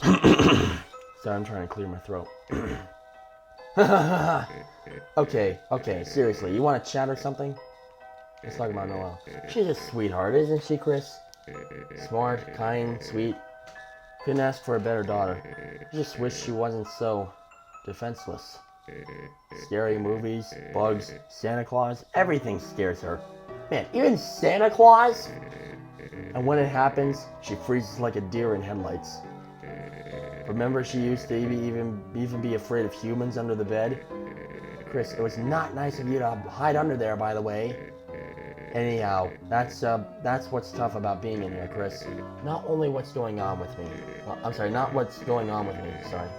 Sorry, I'm trying to clear my throat. Okay, seriously, you want to chat or something? Let's talk about Noelle. She's a sweetheart, isn't she, Chris? Smart, kind, sweet. Couldn't ask for a better daughter. I just wish she wasn't so defenseless. Scary movies, bugs, Santa Claus, everything scares her. Man, even Santa Claus? And when it happens, she freezes like a deer in headlights. Remember she used to even be afraid of humans under the bed? Chris, it was not nice of you to hide under there, by the way. Anyhow, that's what's tough about being in here, Chris. Not only what's going on with me. Well, I'm sorry, not what's going on with me, sorry.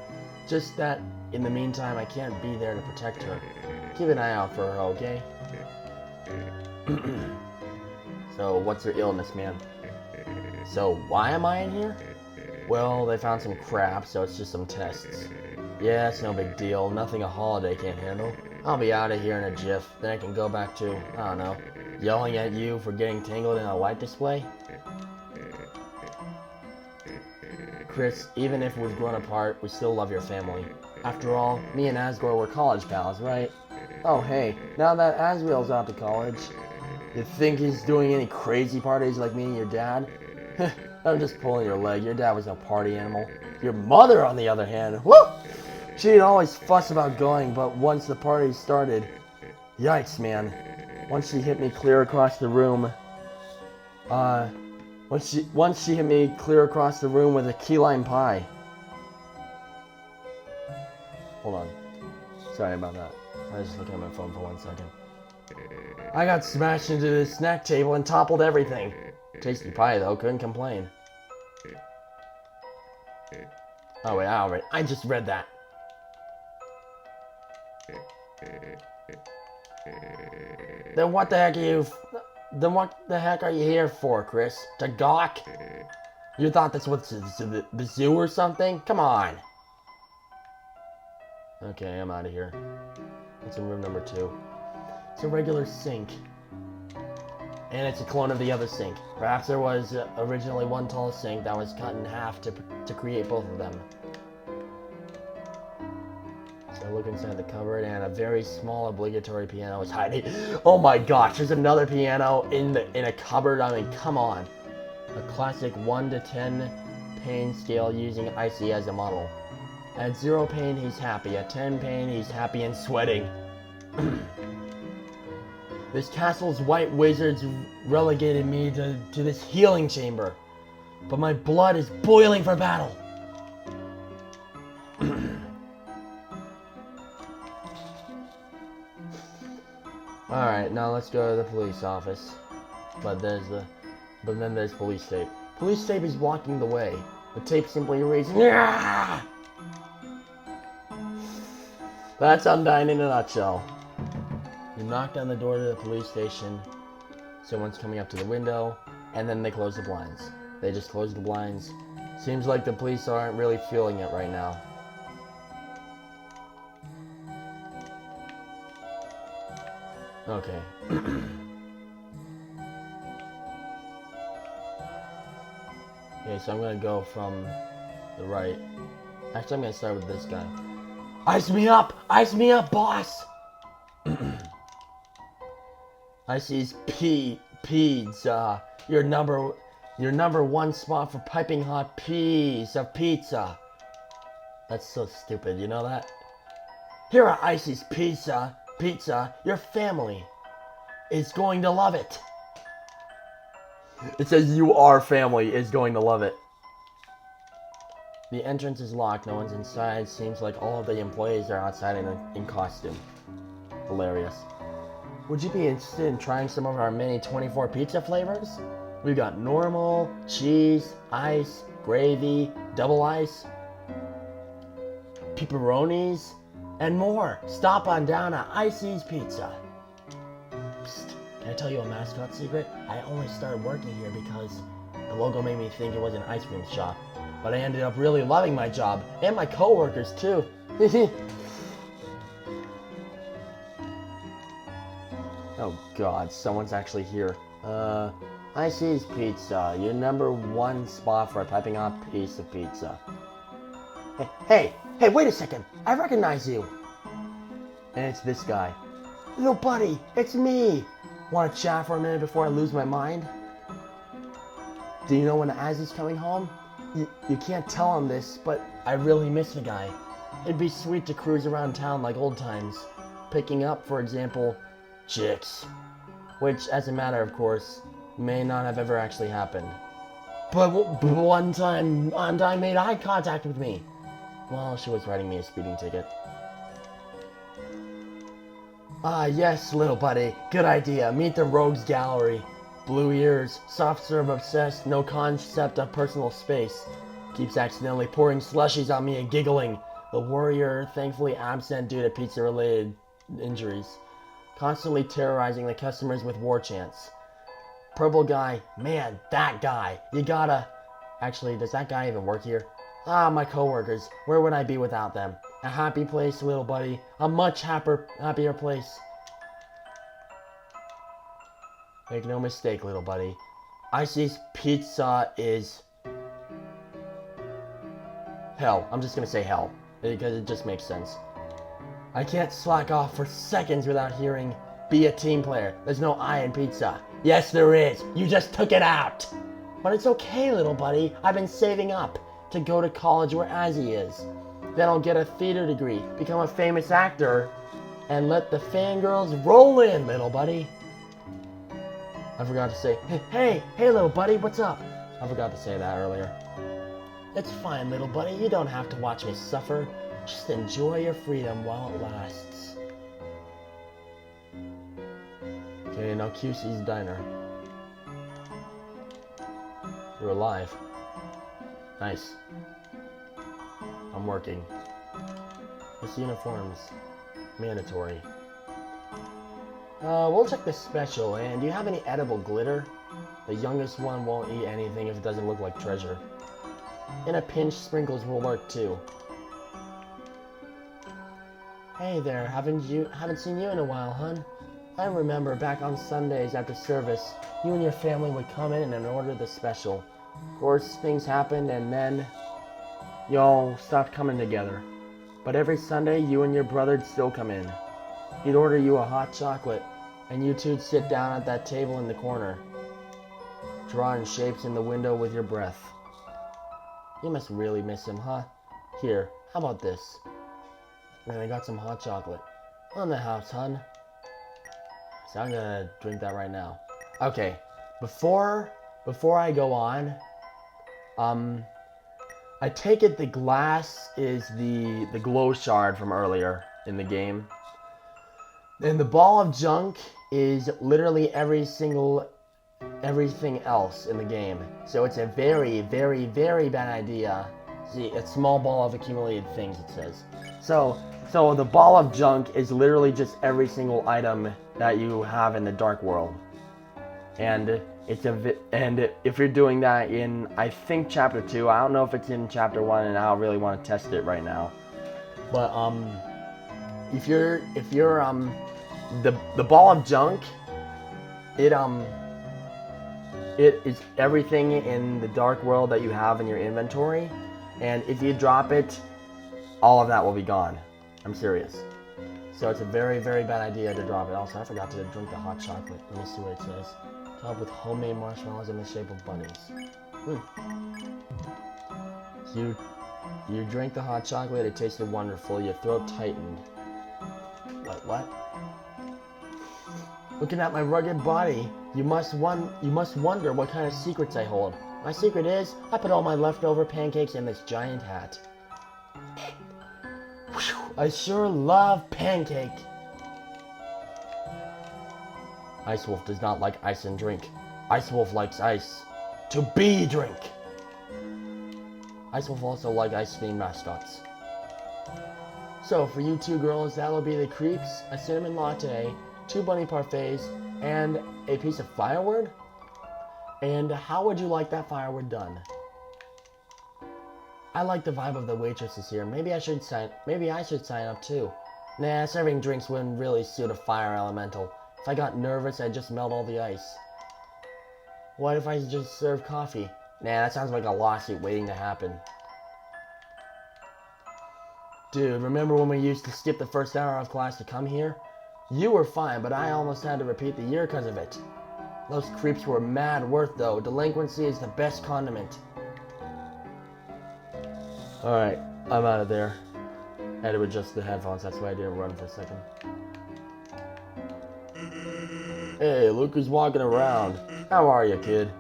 Just that, in the meantime, I can't be there to protect her. Keep an eye out for her, okay? So, what's her illness, man? So, why am I in here? Well, they found some crap, so it's just some tests. Yeah, it's no big deal. Nothing a holiday can't handle. I'll be out of here in a jiff. Then I can go back to, I don't know, yelling at you for getting tangled in a light display? Chris, even if we've grown apart, we still love your family. After all, me and Asgore were college pals, right? Oh, hey, now that Asriel's out to college, you think he's doing any crazy parties like me and your dad? I'm just pulling your leg. Your dad was no party animal. Your mother, on the other hand, whoop! She'd always fuss about going, but once the party started, yikes, man. Once she hit me clear across the room, once she hit me clear across the room with a key lime pie. Hold on. Sorry about that. I was just looking at my phone for 1 second. I got smashed into the snack table and toppled everything. Tasty pie, though. Couldn't complain. Oh, wait. I just read that. Then what the heck are you here for, Chris? To gawk? You thought this was the zoo or something? Come on. Okay, I'm out of here. It's in room number 2. It's a regular sink. And it's a clone of the other sink. Perhaps there was originally one tall sink that was cut in half to create both of them. So I look inside the cupboard and a very small obligatory piano is hiding. Oh my gosh, there's another piano in a cupboard. I mean, come on. A classic 1 to 10 pain scale using Icy as a model. At 0 pain, he's happy. At 10 pain, he's happy and sweating. This castle's white wizards relegated me to this healing chamber. But my blood is boiling for battle. Alright, now let's go to the police office. But then there's police tape. Police tape is blocking the way. The tape simply reads, "Nyah!" That's Undyne in a nutshell. You knock on the door to the police station. Someone's coming up to the window, and then they close the blinds. They just close the blinds. Seems like the police aren't really feeling it right now. Okay. Okay, so I'm gonna go from the right. Actually, I'm gonna start with this guy. Ice me up! Ice me up, boss! Icy's pizza. Your number 1 spot for piping hot piece of pizza. That's so stupid, you know that? Here at Icy's Pizza, your family is going to love it. It says your family is going to love it. The entrance is locked, no one's inside. Seems like all of the employees are outside in costume. Hilarious. Would you be interested in trying some of our mini 24 pizza flavors? We've got normal, cheese, ice, gravy, double ice, pepperonis, and more. Stop on down at Icy's Pizza. Psst, can I tell you a mascot secret? I only started working here because the logo made me think it was an ice cream shop. But I ended up really loving my job, and my coworkers too. Oh god, someone's actually here. Icy's Pizza, your number 1 spot for a piping hot piece of pizza. Hey, wait a second, I recognize you. And it's this guy. Little buddy, it's me. Want to chat for a minute before I lose my mind? Do you know when Azzy's coming home? You can't tell him this, but I really miss the guy. It'd be sweet to cruise around town like old times. Picking up, for example, chicks. Which, as a matter of course, may not have ever actually happened. But one time, Undyne made eye contact with me. Well, she was writing me a speeding ticket. Ah, yes, little buddy. Good idea. Meet the Rogues Gallery. Blue ears, soft serve obsessed, no concept of personal space. Keeps accidentally pouring slushies on me and giggling. The warrior, thankfully absent due to pizza-related injuries. Constantly terrorizing the customers with war chants. Purple guy, man, that guy. You gotta... Actually, does that guy even work here? Ah, my coworkers. Where would I be without them? A happy place, little buddy. A much happier place. Make no mistake, little buddy. Icy's Pizza is... hell. I'm just gonna say hell. Because it just makes sense. I can't slack off for seconds without hearing, be a team player. There's no I in pizza. Yes, there is. You just took it out. But it's okay, little buddy. I've been saving up to go to college where Azzy is. Then I'll get a theater degree, become a famous actor, and let the fangirls roll in, little buddy. I forgot to say, hey, little buddy, what's up? I forgot to say that earlier. It's fine, little buddy. You don't have to watch me suffer. Just enjoy your freedom while it lasts. Okay, now QC's diner. You're alive. Nice. I'm working. This uniform's mandatory. We'll check the special, and do you have any edible glitter? The youngest one won't eat anything if it doesn't look like treasure. In a pinch, sprinkles will work too. Hey there, haven't seen you in a while, hun. I remember back on Sundays after service, you and your family would come in and order the special. Of course, things happened and then y'all stopped coming together. But every Sunday, you and your brother'd still come in. He'd order you a hot chocolate, and you two'd sit down at that table in the corner, drawing shapes in the window with your breath. You must really miss him, huh? Here, how about this? And I got some hot chocolate. On the house, hun. So I'm gonna drink that right now. Okay, before I go on, I take it the glass is the glow shard from earlier in the game. And the ball of junk is literally everything else in the game. So it's a very, very, very bad idea. See, a small ball of accumulated things, it says. So the ball of junk is literally just every single item that you have in the dark world. And if you're doing that in, I think, chapter 2, I don't know if it's in chapter 1, and I don't really want to test it right now. But if you're the ball of junk, it is everything in the dark world that you have in your inventory, and if you drop it, all of that will be gone. I'm serious. So it's a very, very bad idea to drop it. Also, I forgot to drink the hot chocolate. Let me see what it says. Topped with homemade marshmallows in the shape of bunnies. You drank the hot chocolate, it tasted wonderful, your throat tightened. What? Looking at my rugged body, you must wonder what kind of secrets I hold. My secret is, I put all my leftover pancakes in this giant hat. I sure love pancake. Ice Wolf does not like ice and drink. Ice Wolf likes ice to be drink. Ice Wolf also like ice-themed mascots. So for you two girls, that'll be the crepes, a cinnamon latte, 2 bunny parfaits, and a piece of firewood? And how would you like that firewood done? I like the vibe of the waitresses here. Maybe I should sign up too. Nah, serving drinks wouldn't really suit a fire elemental. If I got nervous, I'd just melt all the ice. What if I just serve coffee? Nah, that sounds like a lawsuit waiting to happen. Dude, remember when we used to skip the first hour of class to come here? You were fine, but I almost had to repeat the year because of it. Those creeps were mad worth though. Delinquency is the best condiment. Alright, I'm out of there. I had to adjust the headphones, that's why I didn't run for a second. Hey, look who's walking around. How are you, kid?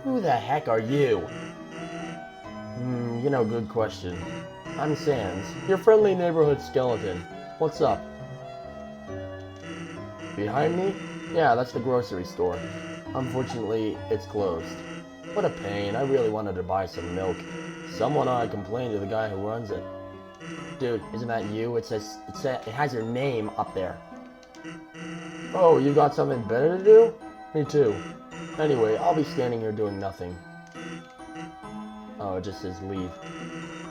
Who the heck are you? Good question. I'm Sans, your friendly neighborhood skeleton. What's up? Behind me? Yeah, that's the grocery store. Unfortunately, it's closed. What a pain, I really wanted to buy some milk. Someone ought to complain to the guy who runs it. Dude, isn't that you? It has your name up there. Oh, you got something better to do? Me too. Anyway, I'll be standing here doing nothing. Oh, it just says leave.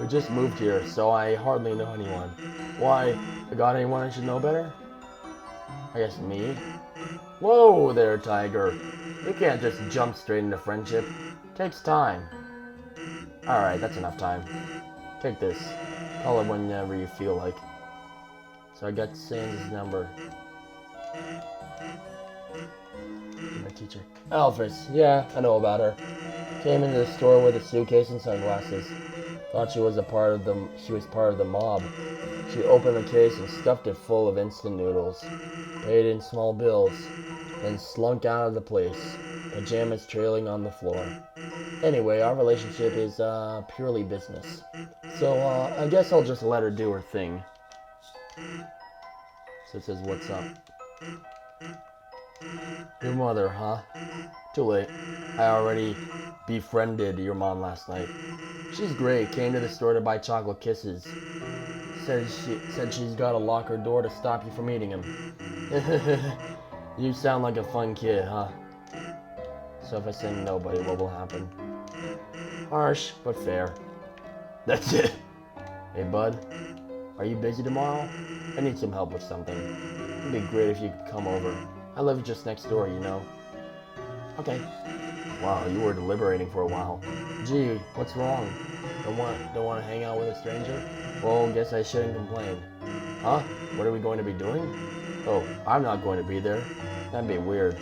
We just moved here, so I hardly know anyone. Why? I got anyone I should know better? I guess me? Whoa there, Tiger. You can't just jump straight into friendship. Takes time. Alright, that's enough time. Take this. Call it whenever you feel like. So I got Sans' number. teacher. Alphys, yeah, I know about her. Came into the store with a suitcase and sunglasses. Thought she was part of the mob. She opened the case and stuffed it full of instant noodles, paid in small bills, then slunk out of the place, pajamas trailing on the floor. Anyway, our relationship is purely business. So I guess I'll just let her do her thing. So it says, what's up? Your mother, huh? Too late. I already befriended your mom last night. She's great. Came to the store to buy chocolate kisses. Said she's got to lock her door to stop you from eating them. You sound like a fun kid, huh? So if I say nobody, what will happen? Harsh, but fair. That's it. Hey, bud. Are you busy tomorrow? I need some help with something. It'd be great if you could come over. I live just next door, you know. Okay. Wow, you were deliberating for a while. Gee, what's wrong? Don't want to hang out with a stranger? Well, guess I shouldn't complain. Huh? What are we going to be doing? Oh, I'm not going to be there. That'd be weird.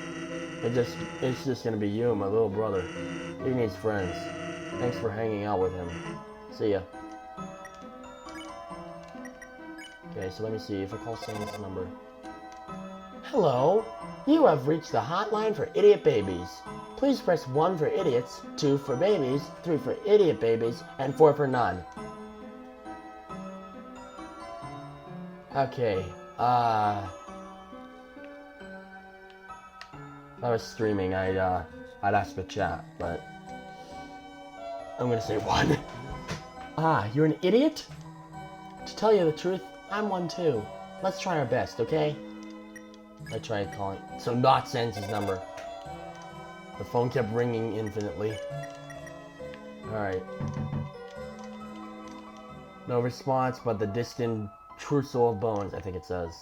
It's just gonna be you and my little brother. He needs friends. Thanks for hanging out with him. See ya. Okay, so let me see if I call Sam's number. Hello, you have reached the hotline for idiot babies. Please press 1 for idiots, 2 for babies, 3 for idiot babies, and 4 for none. Okay, if I was streaming, I'd ask the chat, but I'm gonna say 1. You're an idiot? To tell you the truth, I'm one too. Let's try our best, okay? I tried calling. So not sends his number. The phone kept ringing infinitely. Alright. No response, but the distant trousseau of bones, I think it says.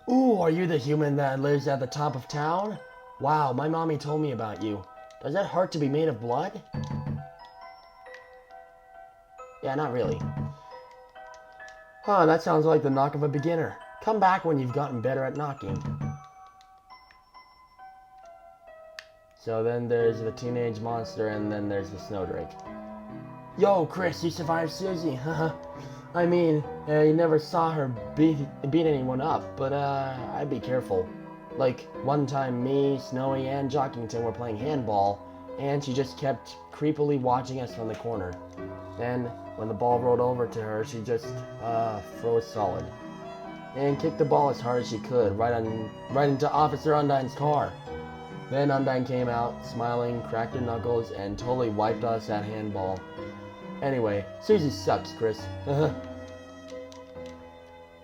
Ooh, are you the human that lives at the top of town? Wow, my mommy told me about you. Does that hurt to be made of blood? Yeah, not really. Huh, that sounds like the knock of a beginner. Come back when you've gotten better at knocking. So then there's the teenage monster, and then there's the snowdrake. Yo, Chris, you survived Susie. I mean, you never saw her beat anyone up, but I'd be careful. Like, one time me, Snowy, and Jockington were playing handball, and she just kept creepily watching us from the corner. Then, when the ball rolled over to her, she just froze solid. And kicked the ball as hard as she could, right into Officer Undine's car. Then Undine came out, smiling, cracked her knuckles, and totally wiped us at handball. Anyway, Susie sucks, Chris.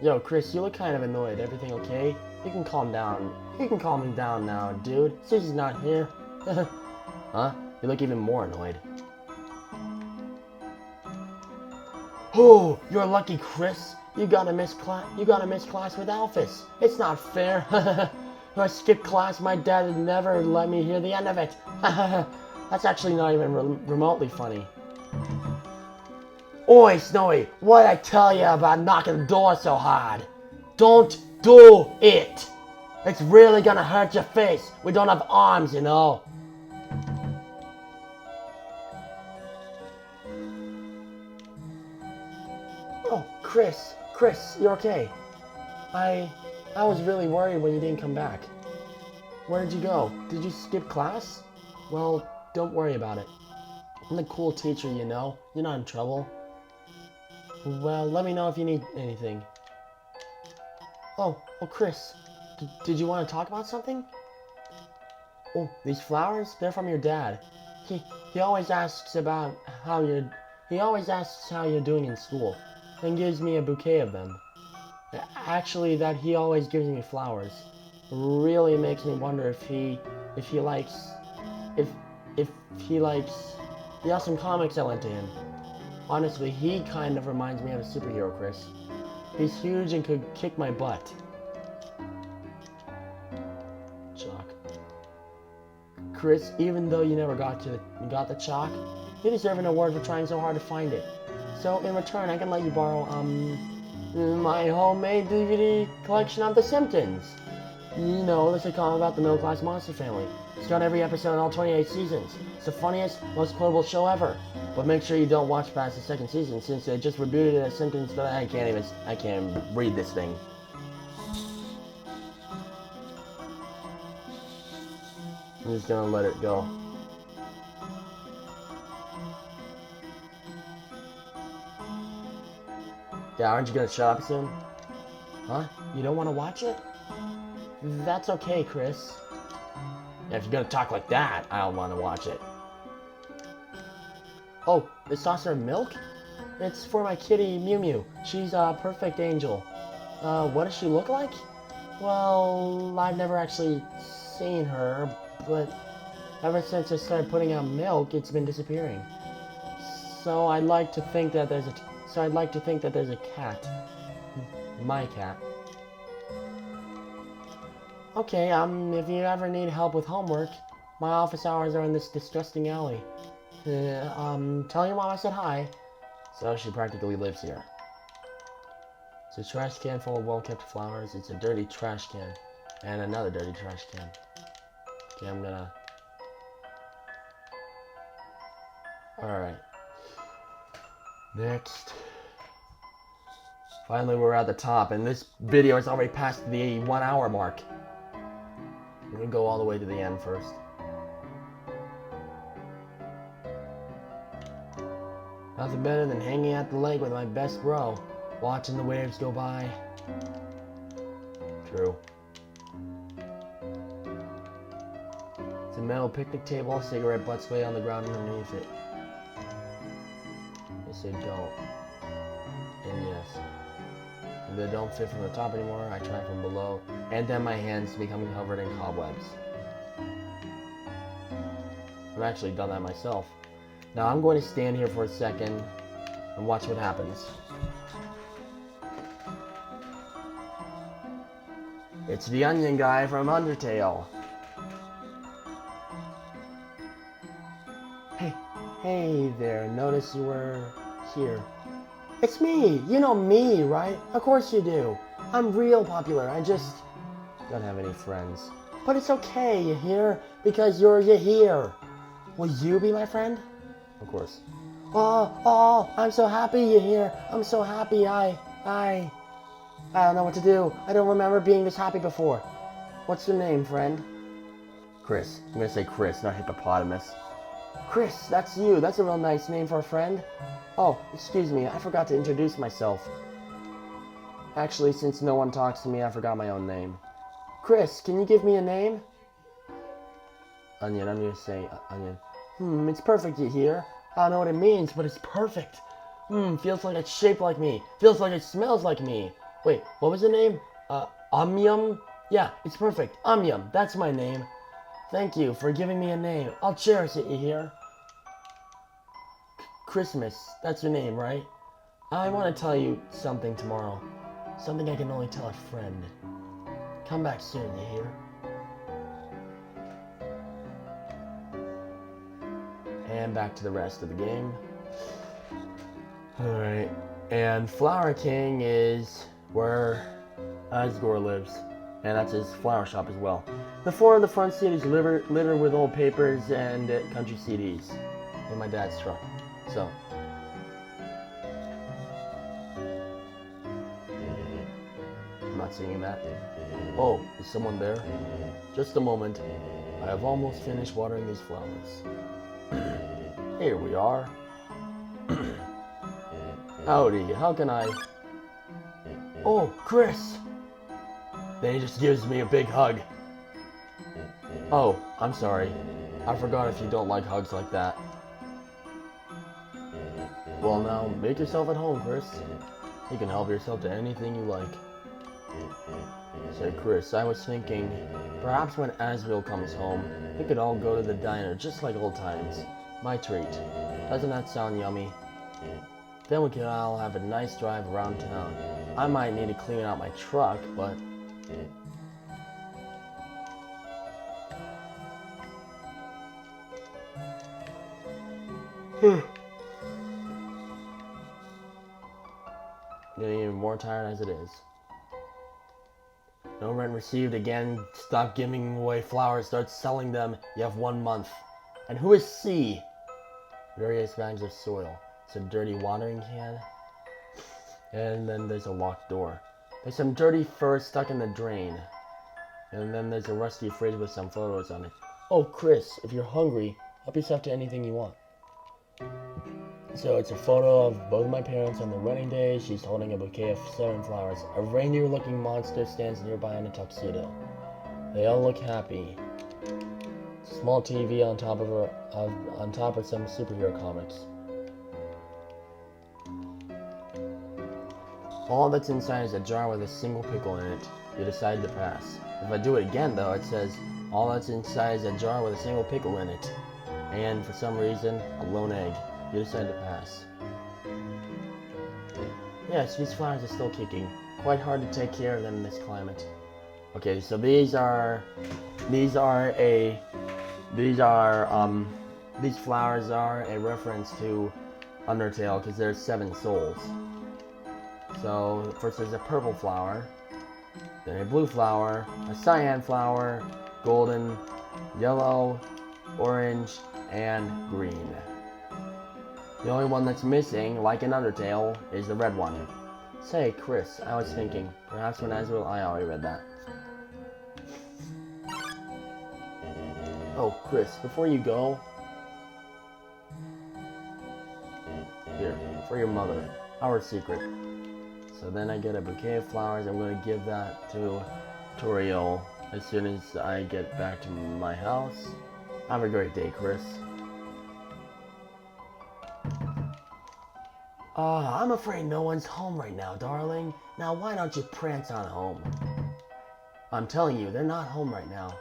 Yo, Chris, you look kind of annoyed. Everything okay? You can calm down. You can calm me down now, dude. Susie's not here. Huh? You look even more annoyed. Oh, you're lucky, Chris. You gotta miss class with Alphys. It's not fair. If I skipped class, my dad would never let me hear the end of it. That's actually not even remotely funny. Oi, Snowy, what'd I tell you about knocking the door so hard? Don't do it! It's really gonna hurt your face. We don't have arms, you know. Oh, Chris, you're okay. I was really worried when you didn't come back. Where did you go? Did you skip class? Well, don't worry about it. I'm the cool teacher, you know. You're not in trouble. Well, let me know if you need anything. Oh, Chris, did you want to talk about something? Oh, these flowers? They're from your dad. He always asks how you're doing in school, and gives me a bouquet of them. Actually, that he always gives me flowers really makes me wonder if he likes the awesome comics I lent to him. Honestly, he kind of reminds me of a superhero, Chris. He's huge and could kick my butt. Chalk. Chris, even though you never got the chalk, you deserve an award for trying so hard to find it. So in return, I can let you borrow My homemade DVD collection of The Simpsons. You know, the sitcom about the middle-class monster family. It's got every episode in all 28 seasons. It's the funniest, most quotable show ever. But make sure you don't watch past the second season since they just rebooted it as Simpsons, but I can't read this thing. I'm just gonna let it go. Yeah, aren't you gonna shut up soon? Huh? You don't want to watch it? That's okay, Chris. Yeah, if you're gonna talk like that, I don't want to watch it. Oh, the saucer of milk? It's for my kitty, Mew Mew. She's a perfect angel. What does she look like? Well, I've never actually seen her, but ever since I started putting out milk, it's been disappearing. So I'd like to think that there's a cat. My cat. Okay, if you ever need help with homework, my office hours are in this disgusting alley. Tell your mom I said hi. So she practically lives here. It's a trash can full of well-kept flowers. It's a dirty trash can. And another dirty trash can. Okay, I'm gonna... Alright. Next. Finally, we're at the top, and this video is already past the 1 hour mark. I'm gonna go all the way to the end first. Nothing better than hanging at the lake with my best bro, watching the waves go by. True. It's a metal picnic table, cigarette butts lay on the ground underneath it. Yes, they don't. And yes. If they don't fit from the top anymore, I try from below, and then my hands become covered in cobwebs. I've actually done that myself. Now I'm going to stand here for a second and watch what happens. It's the onion guy from Undertale. Hey there, notice you were here. It's me! You know me, right? Of course you do. I'm real popular, I just don't have any friends. But it's okay, you hear? Because you're here. Will you be my friend? Of course. Oh, I'm so happy you're here. I'm so happy. I don't know what to do. I don't remember being this happy before. What's your name, friend? Chris. I'm gonna say Chris, not hippopotamus. Chris, that's you. That's a real nice name for a friend. Oh, excuse me. I forgot to introduce myself. Actually, since no one talks to me, I forgot my own name. Chris, can you give me a name? Onion. I'm gonna say onion. It's perfect, you hear? I don't know what it means, but it's perfect. Feels like it's shaped like me. Feels like it smells like me. Wait, what was the name? Omnium? Yeah, it's perfect. Omnium, that's my name. Thank you for giving me a name. I'll cherish it, you hear? Christmas, that's your name, right? I want to tell you something tomorrow. Something I can only tell a friend. Come back soon, you hear? And back to the rest of the game. Alright. And Flower King is where Asgore lives. And that's his flower shop as well. The floor of the front seat is littered with old papers and country CDs. In my dad's truck. So. I'm not singing that. Oh, is someone there? Just a moment. I have almost finished watering these flowers. Here we are. Howdy, how can I... Oh, Chris! Then he just gives me a big hug. Oh, I'm sorry. I forgot if you don't like hugs like that. Well now, make yourself at home, Chris. You can help yourself to anything you like. Say, Chris, I was thinking, perhaps when Asriel comes home, we could all go to the diner just like old times. My treat. Doesn't that sound yummy? Then we can all have a nice drive around town. I might need to clean out my truck, but... Getting even more more tired as it is. No rent received again. Stop giving away flowers. Start selling them. You have 1 month. And who is C? Various bags of soil. It's a dirty watering can. And then there's a locked door. There's some dirty fur stuck in the drain. And then there's a rusty fridge with some photos on it. Oh, Chris, if you're hungry, help yourself to anything you want. So it's a photo of both my parents on their wedding day. She's holding a bouquet of 7 flowers. A reindeer-looking monster stands nearby in a tuxedo. They all look happy. Small TV on top of some superhero comics. All that's inside is a jar with a single pickle in it. You decide to pass. If I do it again, though, it says, all that's inside is a jar with a single pickle in it. And, for some reason, a lone egg. You decide to pass. Yes, these flowers are still kicking. Quite hard to take care of them in this climate. Okay, so these flowers are a reference to Undertale, because there's 7 souls. So, first there's a purple flower, then a blue flower, a cyan flower, golden, yellow, orange, and green. The only one that's missing, like in Undertale, is the red one. Say, Chris, I was thinking, perhaps when Azrael, I already read that. Oh, Chris, before you go, here, for your mother, our secret. So then I get a bouquet of flowers. I'm going to give that to Toriel as soon as I get back to my house. Have a great day, Chris. I'm afraid no one's home right now, darling. Now why don't you prance on home? I'm telling you, they're not home right now.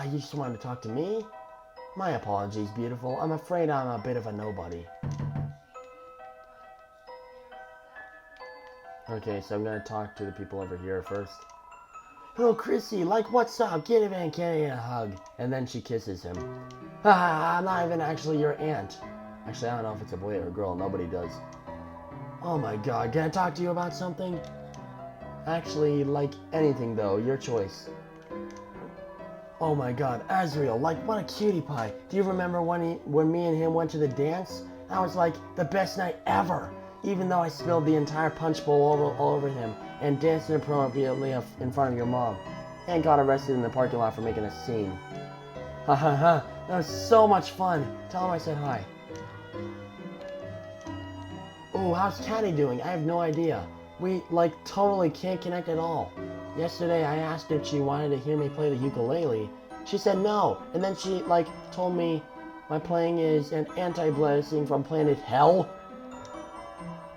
You just wanted to talk to me? My apologies, beautiful. I'm afraid I'm a bit of a nobody. Okay, so I'm gonna talk to the people over here first. Oh, Chrissy, like, what's up? Get him and Kenny a hug. And then she kisses him. I'm not even actually your aunt. Actually, I don't know if it's a boy or a girl. Nobody does. Oh my god, can I talk to you about something? Actually, like anything though, your choice. Oh my god, Azrael, like, what a cutie pie. Do you remember when me and him went to the dance? That was like the best night ever. Even though I spilled the entire punch bowl all over him and danced inappropriately in front of your mom and got arrested in the parking lot for making a scene. Ha ha ha, that was so much fun. Tell him I said hi. Oh, how's Caddy doing? I have no idea. We, like, totally can't connect at all. Yesterday I asked her if she wanted to hear me play the ukulele. She said no, and then she, like, told me my playing is an anti-blessing from planet Hell.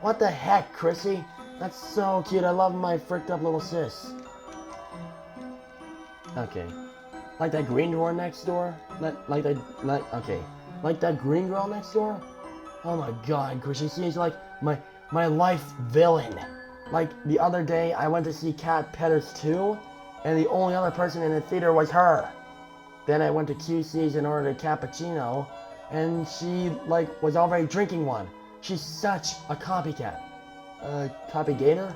What the heck, Chrissy? That's so cute. I love my fricked up little sis. Okay. Like that green door next door? Like that green girl next door? Oh my god, Chrissy seems like my life villain. Like, the other day, I went to see Cat Petters 2, and the only other person in the theater was her. Then I went to QC's and ordered a cappuccino, and she, like, was already drinking one. She's such a copycat. Copygator?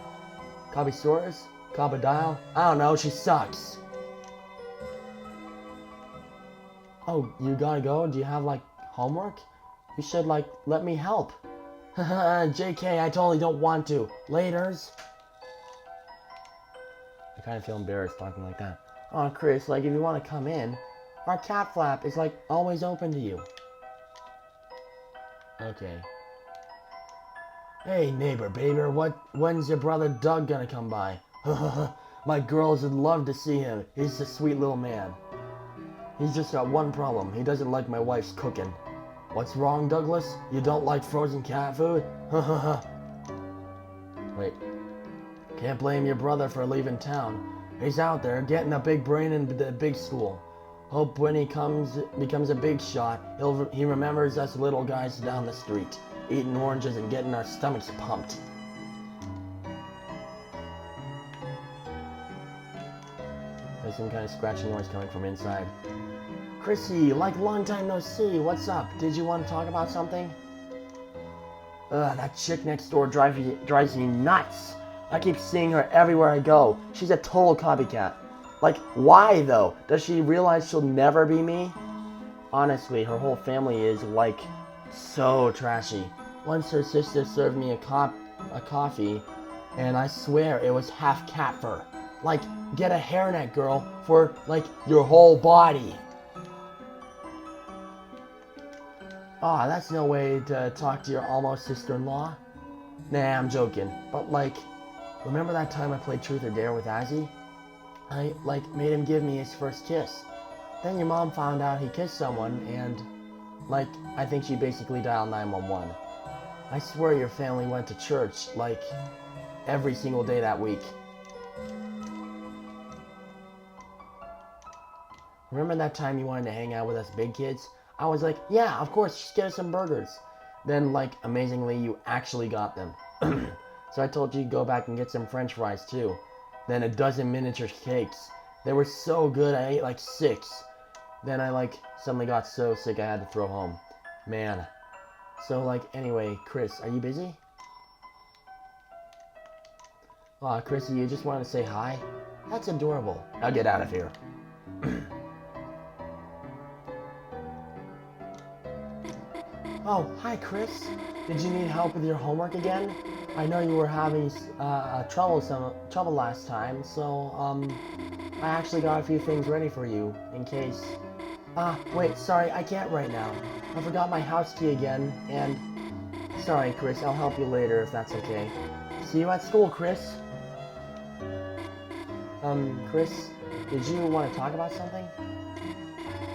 Copysaurus? Copydial? I don't know, she sucks. Oh, you gotta go? Do you have, like, homework? You should, like, let me help. JK, I totally don't want to. Laters. I kind of feel embarrassed talking like that. Oh, Chris, like, if you want to come in, our cat flap is, like, always open to you. Okay. Hey, neighbor, baby, when's your brother Doug gonna come by? My girls would love to see him. He's a sweet little man. He's just got one problem. He doesn't like my wife's cooking. What's wrong, Douglas? You don't like frozen cat food? Wait. Can't blame your brother for leaving town. He's out there getting a big brain in the big school. Hope when he becomes a big shot, he remembers us little guys down the street, eating oranges and getting our stomachs pumped. There's some kind of scratching noise coming from inside. Chrissy, like, long time no see. What's up? Did you want to talk about something? That chick next door drives me nuts. I keep seeing her everywhere I go. She's a total copycat. Like, why though? Does she realize she'll never be me? Honestly, her whole family is, like, so trashy. Once her sister served me a coffee, and I swear it was half cat fur. Like, get a hairnet, girl, for, like, your whole body. Ah, that's no way to talk to your almost sister-in-law. Nah, I'm joking. But, like, remember that time I played Truth or Dare with Azzy? I, like, made him give me his first kiss. Then your mom found out he kissed someone, and, like, I think she basically dialed 911. I swear your family went to church, like, every single day that week. Remember that time you wanted to hang out with us big kids? I was like, yeah, of course, just get us some burgers. Then, like, amazingly, you actually got them. So I told you to go back and get some french fries, too. Then a dozen miniature cakes. They were so good, I ate like 6. Then I, like, suddenly got so sick I had to throw home. Man. So, like, anyway, Chris, are you busy? Aw, Chrissy, you just wanted to say hi? That's adorable. Now get out of here. Oh, hi, Chris. Did you need help with your homework again? I know you were having trouble last time, so, I actually got a few things ready for you, in case... wait, sorry, I can't right now. I forgot my house key again, and... Sorry, Chris, I'll help you later if that's okay. See you at school, Chris. Chris, did you want to talk about something?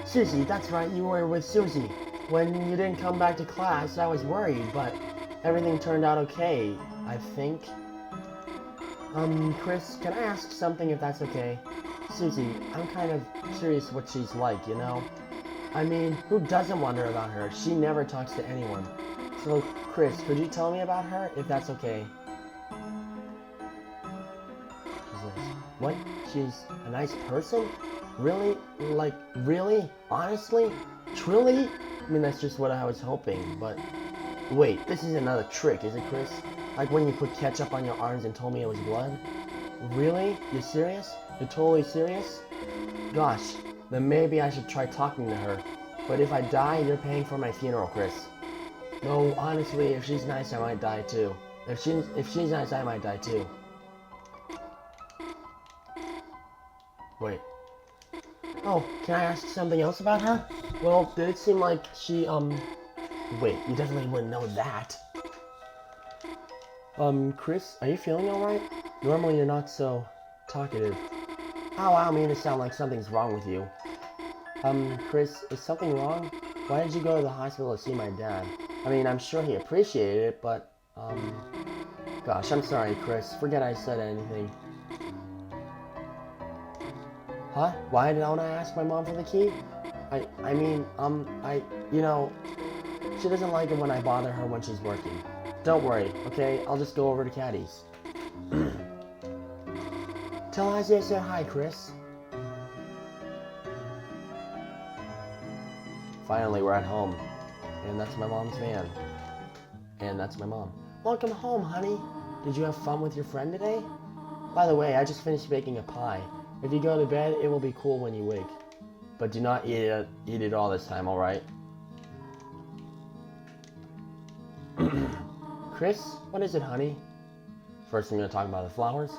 Susie, that's right, you were with Susie. When you didn't come back to class, I was worried, but everything turned out okay, I think. Chris, can I ask something if that's okay? Susie, I'm kind of curious what she's like, you know? I mean, who doesn't wonder about her? She never talks to anyone. So, Chris, could you tell me about her, if that's okay? What? She's a nice person? Really? Like, really? Honestly? Truly? I mean, that's just what I was hoping, but... Wait, this is another trick, is it, Chris? Like when you put ketchup on your arms and told me it was blood? Really? You serious? You're totally serious? Gosh, then maybe I should try talking to her. But if I die, you're paying for my funeral, Chris. No, honestly, if she's nice, I might die too. If she's nice, I might die too. Wait. Oh, can I ask something else about her? Well, did it seem like she, Wait, you definitely wouldn't know that. Chris, are you feeling alright? Normally you're not so talkative. Oh, I don't mean to sound like something's wrong with you. Chris, is something wrong? Why did you go to the hospital to see my dad? I mean, I'm sure he appreciated it, but, Gosh, I'm sorry, Chris. Forget I said anything. Huh? Why don't I ask my mom for the key? I mean, you know, she doesn't like it when I bother her when she's working. Don't worry, okay? I'll just go over to Caddy's. Tell Ozzy I said hi, Chris. Finally, we're at home. And that's my mom's van. And that's my mom. Welcome home, honey. Did you have fun with your friend today? By the way, I just finished baking a pie. If you go to bed, it will be cool when you wake. But do not eat it all this time, alright? Chris, what is it, honey? First, I'm going to talk about the flowers.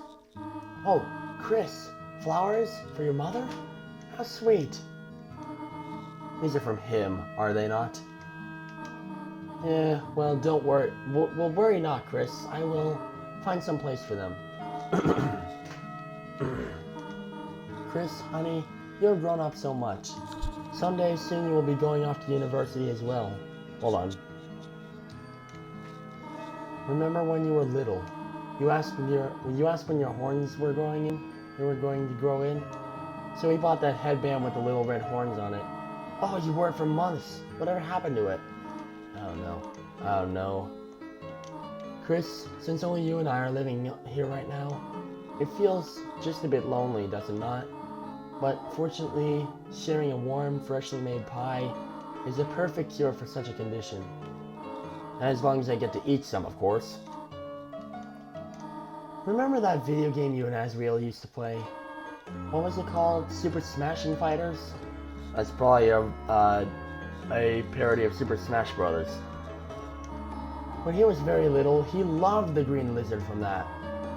Oh, Chris, flowers for your mother? How sweet. These are from him, are they not? Yeah, well, don't worry. Well, worry not, Chris. I will find some place for them. Chris, honey, you've grown up so much. Someday soon you will be going off to university as well. Hold on. Remember when you were little? You asked when your horns were growing in? They were going to grow in? So we bought that headband with the little red horns on it. Oh, you wore it for months. Whatever happened to it? I don't know. Chris, since only you and I are living here right now, it feels just a bit lonely, does it not? But fortunately, sharing a warm, freshly made pie is a perfect cure for such a condition. As long as I get to eat some, of course. Remember that video game you and Azriel used to play? What was it called? Super Smashing Fighters? That's probably a parody of Super Smash Brothers. When he was very little, he loved the green lizard from that.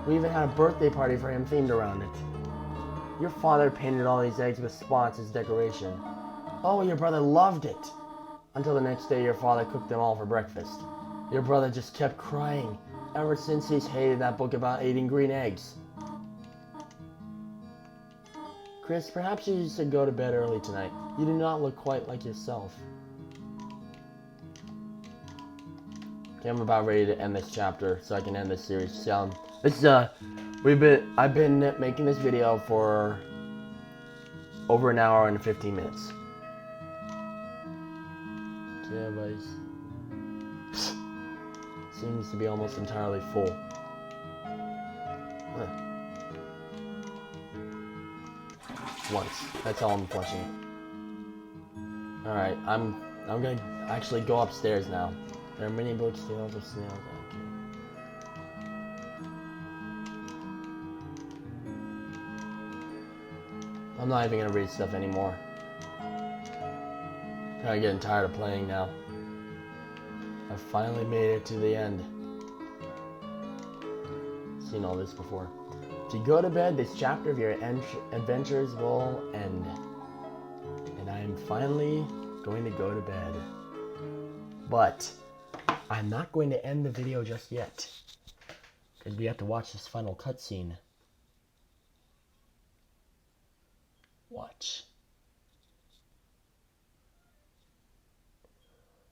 We even had a birthday party for him themed around it. Your father painted all these eggs with spots as decoration. Oh, your brother loved it! Until the next day your father cooked them all for breakfast. Your brother just kept crying, ever since he's hated that book about eating green eggs. Chris, perhaps you should go to bed early tonight. You do not look quite like yourself. Okay, I'm about ready to end this chapter so I can end this series. So, I've been making this video for over an hour and 15 minutes. Yeah, guys. Seems to be almost entirely full. Huh. Once. That's all I'm flushing it. Alright, I'm gonna actually go upstairs now. There are many books, tales of snails. Okay. I'm not even gonna read stuff anymore. I'm getting tired of playing now. I finally made it to the end. Seen all this before. To go to bed, this chapter of your adventures will end. And I am finally going to go to bed. But I'm not going to end the video just yet, because we have to watch this final cutscene. Watch.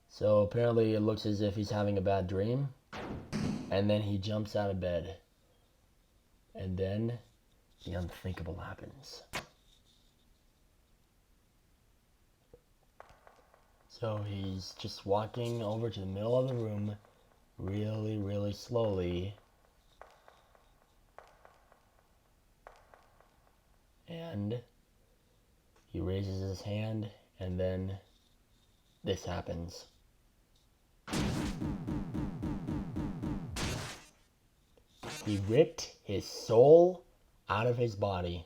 So apparently it looks as if he's having a bad dream, and then he jumps out of bed, and then the unthinkable happens. So he's just walking over to the middle of the room really, really slowly. And he raises his hand, and then this happens. He ripped his soul out of his body.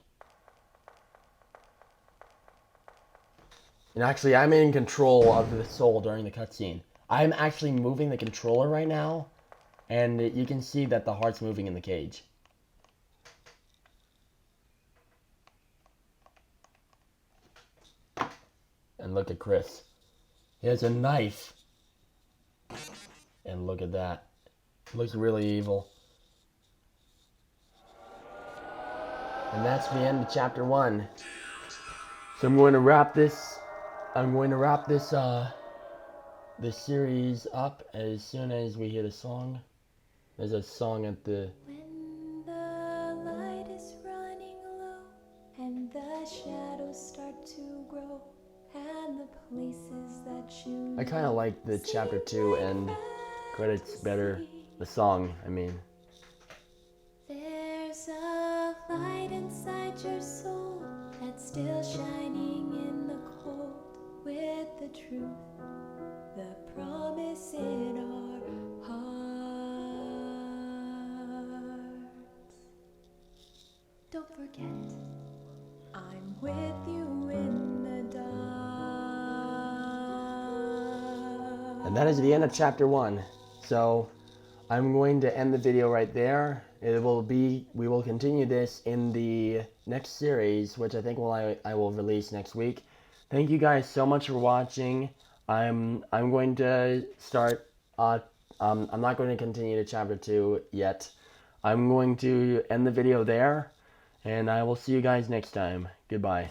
And actually, I'm in control of the soul during the cutscene. I'm actually moving the controller right now, and you can see that the heart's moving in the cage. And look at Chris. He has a knife. And look at that. It looks really evil. And that's the end of chapter 1. So I'm going to wrap this this series up as soon as we hear the song. There's a song at the... When the light is running low and the shadows start to grow and the places that you I kind of like the chapter 2 end credits better. The song, I mean. There's a light inside your soul that's still shining in the cold with the truth, the promise in our hearts. Don't forget, I'm with you in the dark. And that is the end of chapter 1. So I'm going to end the video right there. We will continue this in the next series, which I think I will release next week. Thank you guys so much for watching. I'm going to start. I'm not going to continue to chapter 2 yet. I'm going to end the video there, and I will see you guys next time. Goodbye.